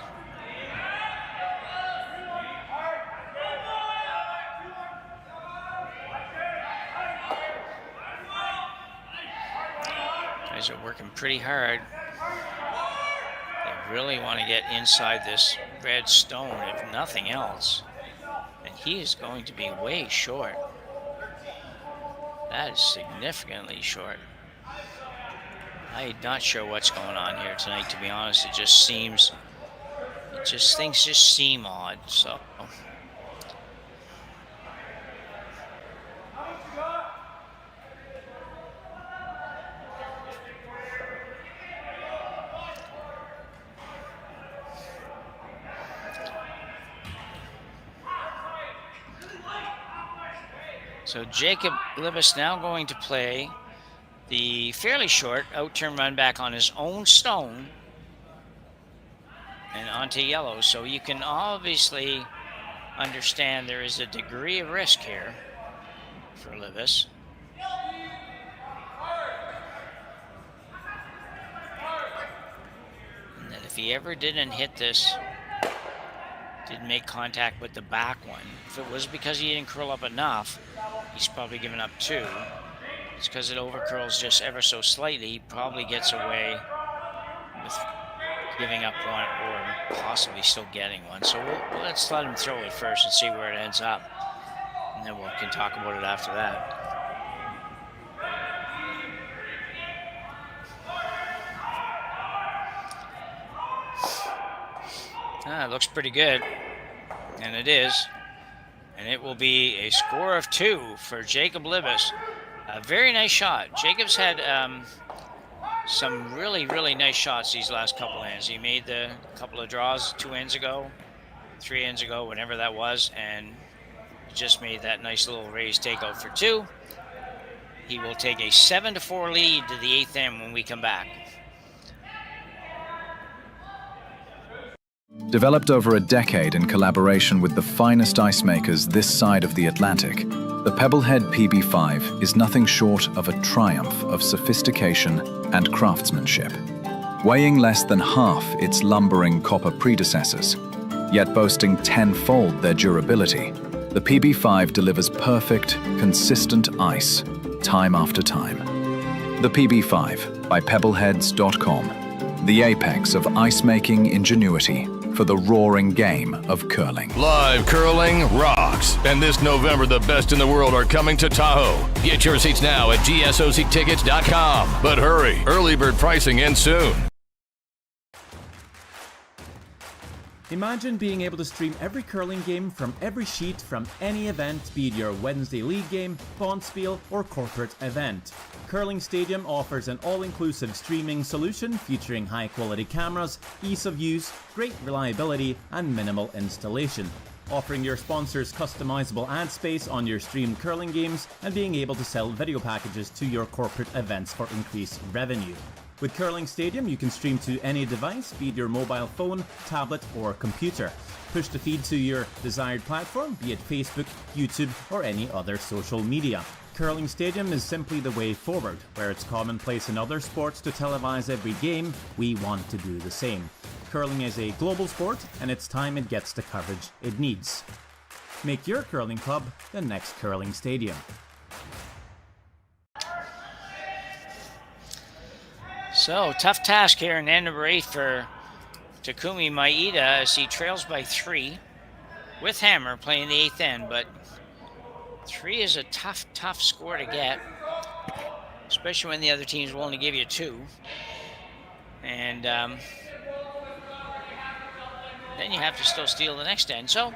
[SPEAKER 6] Guys are working pretty hard. They really want to get inside this red stone, if nothing else. And he is going to be way short. That is significantly short. I'm not sure what's going on here tonight, to be honest. Things just seem odd, so. So Jacob Libbus now going to play the fairly short out-turn run back on his own stone and onto yellow. So you can obviously understand there is a degree of risk here for Libbus. And that if he ever didn't hit this, didn't make contact with the back one, if it was because he didn't curl up enough, he's probably given up 2. It's because it overcurls just ever so slightly. He probably gets away with giving up 1 or possibly still getting 1. So let's let him throw it first and see where it ends up. And then we can talk about it after that. It looks pretty good. And it is. And it will be a score of 2 for Jacob Libbus. A very nice shot. Jacob's had some really, really nice shots these last couple ends. He made the couple of draws 2 ends ago, 3 ends ago, whenever that was, and just made that nice little raised takeout for 2. He will take a 7-4 lead to the 8th end when we come back.
[SPEAKER 11] Developed over a decade in collaboration with the finest ice makers this side of the Atlantic, the Pebblehead PB5 is nothing short of a triumph of sophistication and craftsmanship. Weighing less than half its lumbering copper predecessors, yet boasting 10-fold their durability, the PB5 delivers perfect, consistent ice time after time. The PB5 by Pebbleheads.com, the apex of ice-making ingenuity for the roaring game of curling.
[SPEAKER 5] Live curling rocks. And this November, the best in the world are coming to Tahoe. Get your seats now at gsoctickets.com. But hurry, early bird pricing ends soon.
[SPEAKER 13] Imagine being able to stream every curling game from every sheet from any event, be it your Wednesday league game, bonspiel, or corporate event. Curling Stadium offers an all-inclusive streaming solution featuring high-quality cameras, ease of use, great reliability, and minimal installation. Offering your sponsors customizable ad space on your streamed curling games and being able to sell video packages to your corporate events for increased revenue. With Curling Stadium, you can stream to any device, be it your mobile phone, tablet, or computer. Push the feed to your desired platform, be it Facebook, YouTube, or any other social media. Curling Stadium is simply the way forward. Where it's commonplace in other sports to televise every game, we want to do the same. Curling is a global sport, and it's time it gets the coverage it needs. Make your curling club the next Curling Stadium.
[SPEAKER 6] So, tough task here in end number 8 for Takumi Maeda as he trails by 3 with Hammer playing the 8th end, but 3 is a tough score to get, especially when the other team's willing to give you 2. And then you have to still steal the next end. So,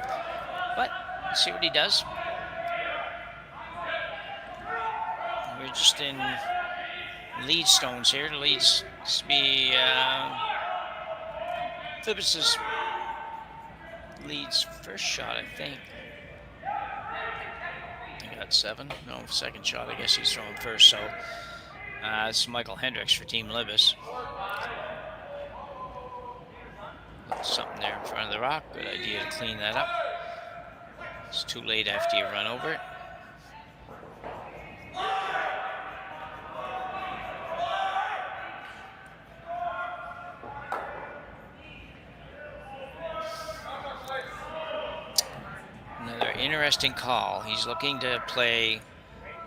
[SPEAKER 6] but let's see what he does. We're just in lead stones here. The leads to be Libbus' leads first shot, I think. He got 7. No, second shot. I guess he's throwing first. So this is Michael Hendricks for Team Libbus. Something there in front of the rock. Good idea to clean that up. It's too late after you run over it. Another interesting call. He's looking to play,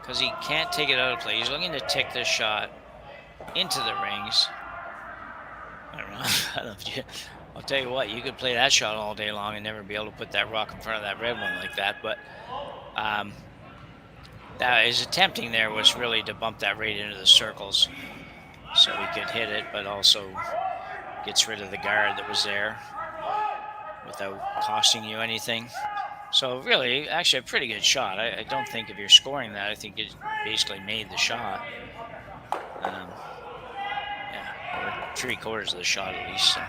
[SPEAKER 6] because he can't take it out of play, he's looking to tick this shot into the rings. I don't know. I don't know if you, I'll tell you what, you could play that shot all day long and never be able to put that rock in front of that red one like that. But that his attempting there was really to bump that right into the circles so he could hit it, but also gets rid of the guard that was there without costing you anything. So really, actually a pretty good shot. I don't think if you're scoring that, I think it basically made the shot. Yeah, or 3/4 of the shot at least. So.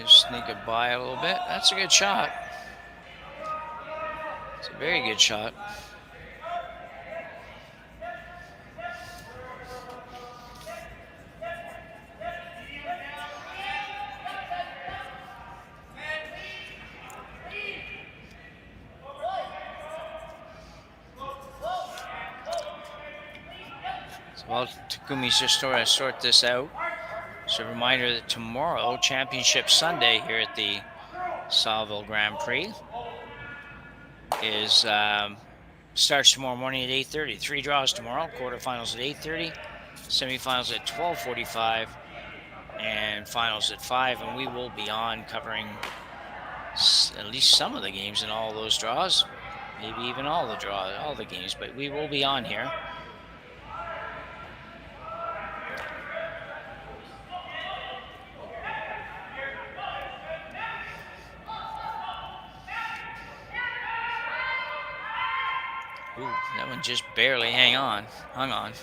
[SPEAKER 6] Sneak it by a little bit. That's a good shot. It's a very good shot. So while Takumi's just trying to sort this out, so a reminder that tomorrow, Championship Sunday here at the Saville Grand Prix, is starts tomorrow morning at 8:30. 3 draws tomorrow, quarterfinals at 8:30, semifinals at 12:45, and finals at 5. And we will be on covering at least some of the games in all those draws, maybe even all the games, but we will be on here. Ooh, that one just barely hung on,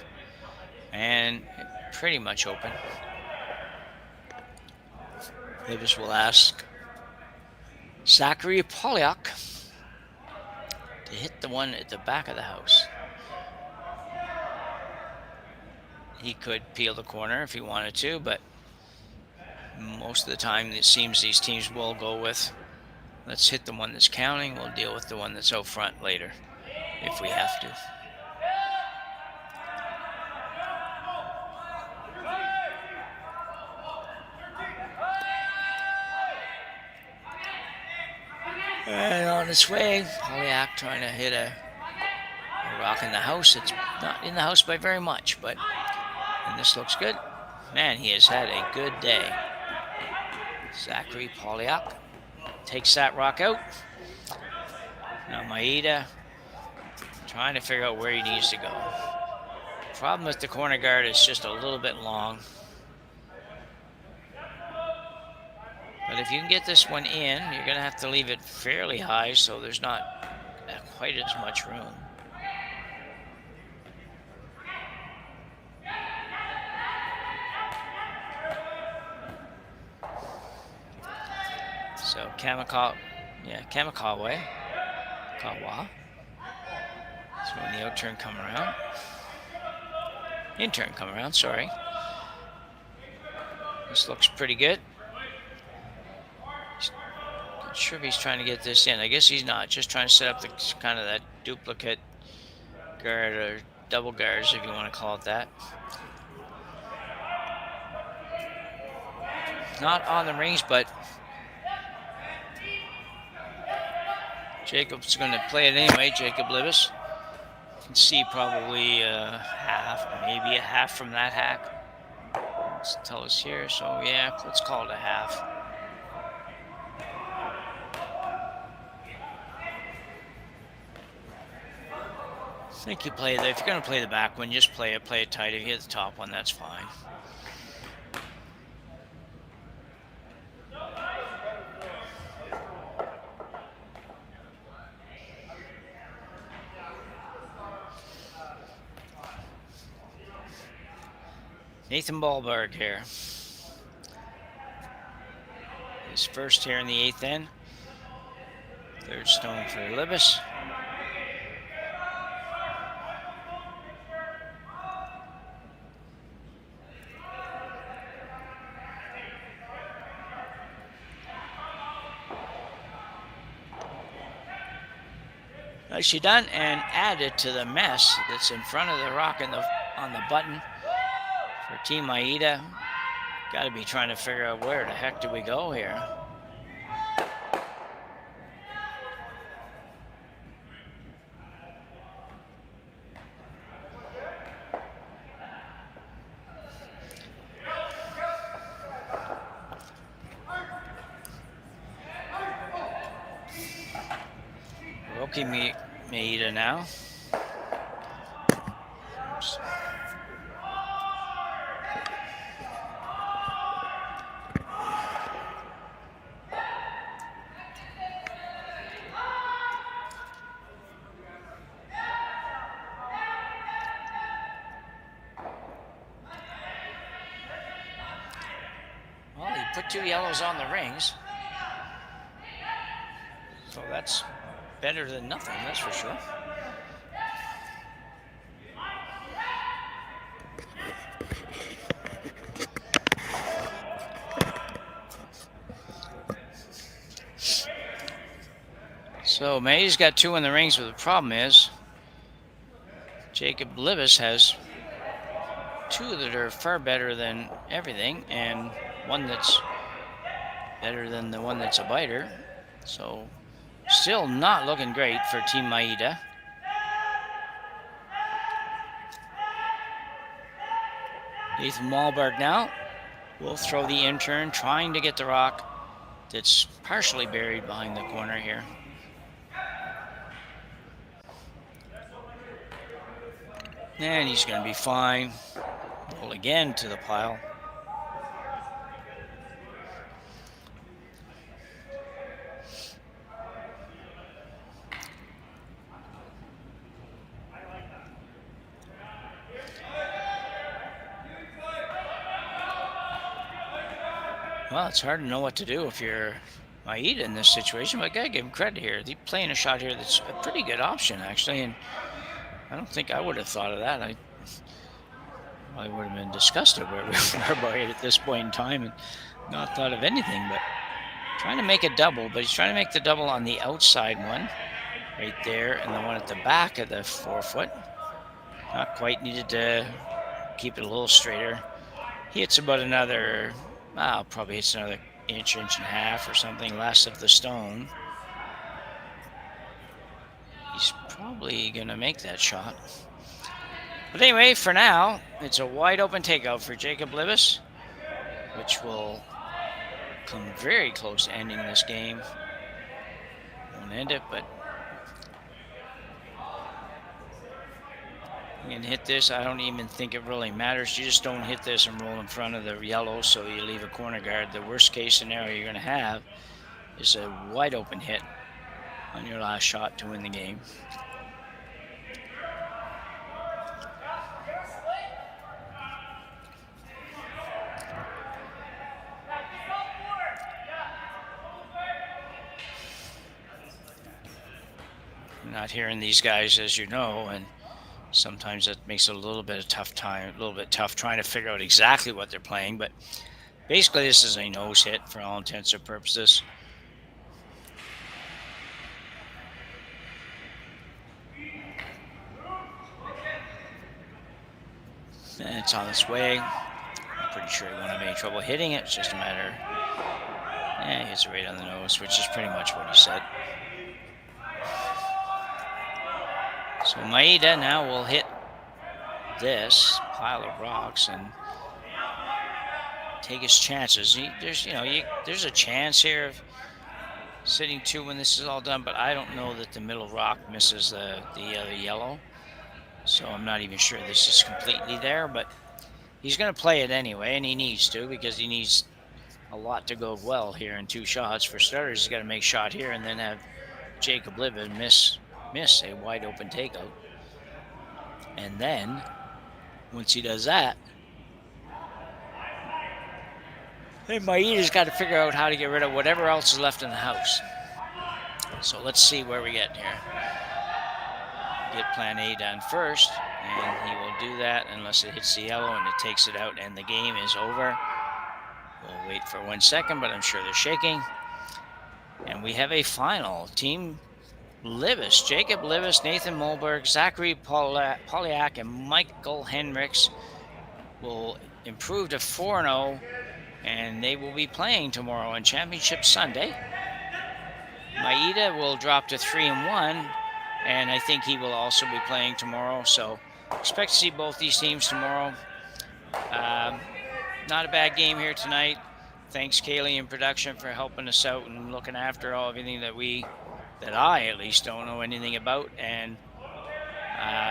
[SPEAKER 6] and pretty much open. Libbus will ask Zachary Polyak to hit the one at the back of the house. He could peel the corner if he wanted to, but most of the time it seems these teams will go with, let's hit the one that's counting, we'll deal with the one that's out front later if we have to. And on its way, Polyak trying to hit a rock in the house. It's not in the house by very much, but and this looks good. Man, he has had a good day. Zachary Polyak takes that rock out. Now Maeda trying to figure out where he needs to go. Problem with the corner guard is just a little bit long. But if you can get this one in, you're going to have to leave it fairly high so there's not quite as much room. So Kamikawa. So when the out-turn come around. In-turn come around, sorry. This looks pretty good. Not sure if he's trying to get this in. I guess he's not. Just trying to set up the kind of that duplicate guard or double guards, if you want to call it that. Not on the rings, but Jacob's going to play it anyway. Jacob Libbus. You can see probably half, maybe a half from that hack. Let's tell us here. So yeah, let's call it a half. I think you play if you're going to play the back one, just play it tight. If you hit the top one, that's fine. Nathan Ballberg here. His first here in the 8th end. Third stone for Libbus. Nicely done, and added to the mess that's in front of the rock on the button for Team Maeda. Got to be trying to figure out where the heck do we go here. Takumi Maeda now. Oops. Well, he put 2 yellows on the rings. So that's better than nothing, that's for sure. So Maeda's got 2 in the rings, but the problem is Jacob Libbus has 2 that are far better than everything, and 1 that's better than the one that's a biter. So still not looking great for Team Maeda. Nathan Malberg now will throw the in-turn, trying to get the rock that's partially buried behind the corner here. And he's going to be fine. Roll again to the pile. Well, it's hard to know what to do if you're Maeda in this situation, but I gotta give him credit here. He's playing a shot here that's a pretty good option, actually, and I don't think I would have thought of that. I would have been disgusted where we were at this point in time and not thought of anything, but trying to make a double, but he's trying to make the double on the outside one, right there, and the one at the back of the forefoot. Not quite, needed to keep it a little straighter. He hits about another, probably hits another inch and a half or something less of the stone. He's probably gonna make that shot. But anyway, for now, it's a wide open takeout for Jacob Libbus, which will come very close to ending this game. Won't end it, but you can hit this. I don't even think it really matters. You just don't hit this and roll in front of the yellow, so you leave a corner guard. The worst case scenario you're going to have is a wide open hit on your last shot to win the game. I'm not hearing these guys, as you know, and sometimes that makes it a little bit tough trying to figure out exactly what they're playing, but basically this is a nose hit for all intents and purposes. And it's on its way. I'm pretty sure he won't have any trouble hitting it. It's just a matter, he hits it right on the nose, which is pretty much what he said. So Maeda now will hit this pile of rocks and take his chances. There's a chance here of sitting 2 when this is all done, but I don't know that the middle rock misses the other yellow. So I'm not even sure this is completely there, but he's going to play it anyway, and he needs to, because he needs a lot to go well here in 2 shots. For starters, he's got to make shot here and then have Jacob Libbus miss a wide open takeout. And then once he does that, then Maeda's got to figure out how to get rid of whatever else is left in the house. So let's see where we get here. Get plan A done first, and he will do that unless it hits the yellow and it takes it out and the game is over. We'll wait for 1 second, but I'm sure they're shaking. And we have a final. Team Libbus, Jacob Libbus, Nathan Mulberg, Zachary Polyak, and Michael Hendricks will improve to 4-0, and they will be playing tomorrow on Championship Sunday. Maeda will drop to 3-1, and I think he will also be playing tomorrow, so expect to see both these teams tomorrow. Not a bad game here tonight. Thanks, Kaylee, in production, for helping us out and looking after everything that I at least don't know anything about, and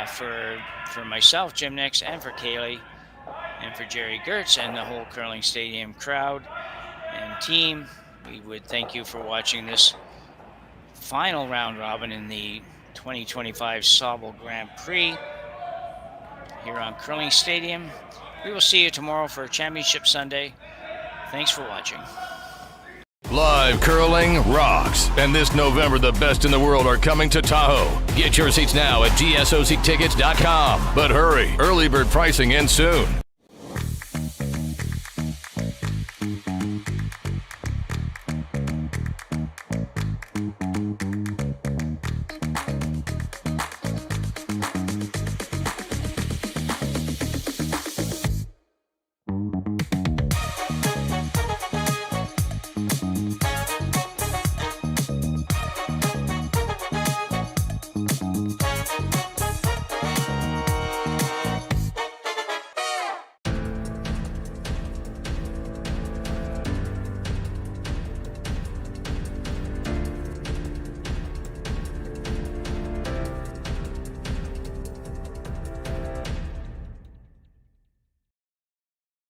[SPEAKER 6] for myself, Jim Nix, and for Kaylee, and for Jerry Gertz and the whole Curling Stadium crowd and team, we would thank you for watching this final round robin in the 2025 Saville Grand Prix here on Curling Stadium. We will see you tomorrow for Championship Sunday. Thanks for watching.
[SPEAKER 5] Live curling rocks. And this November, the best in the world are coming to Tahoe. Get your seats now at gsoctickets.com. But hurry, early bird pricing ends soon.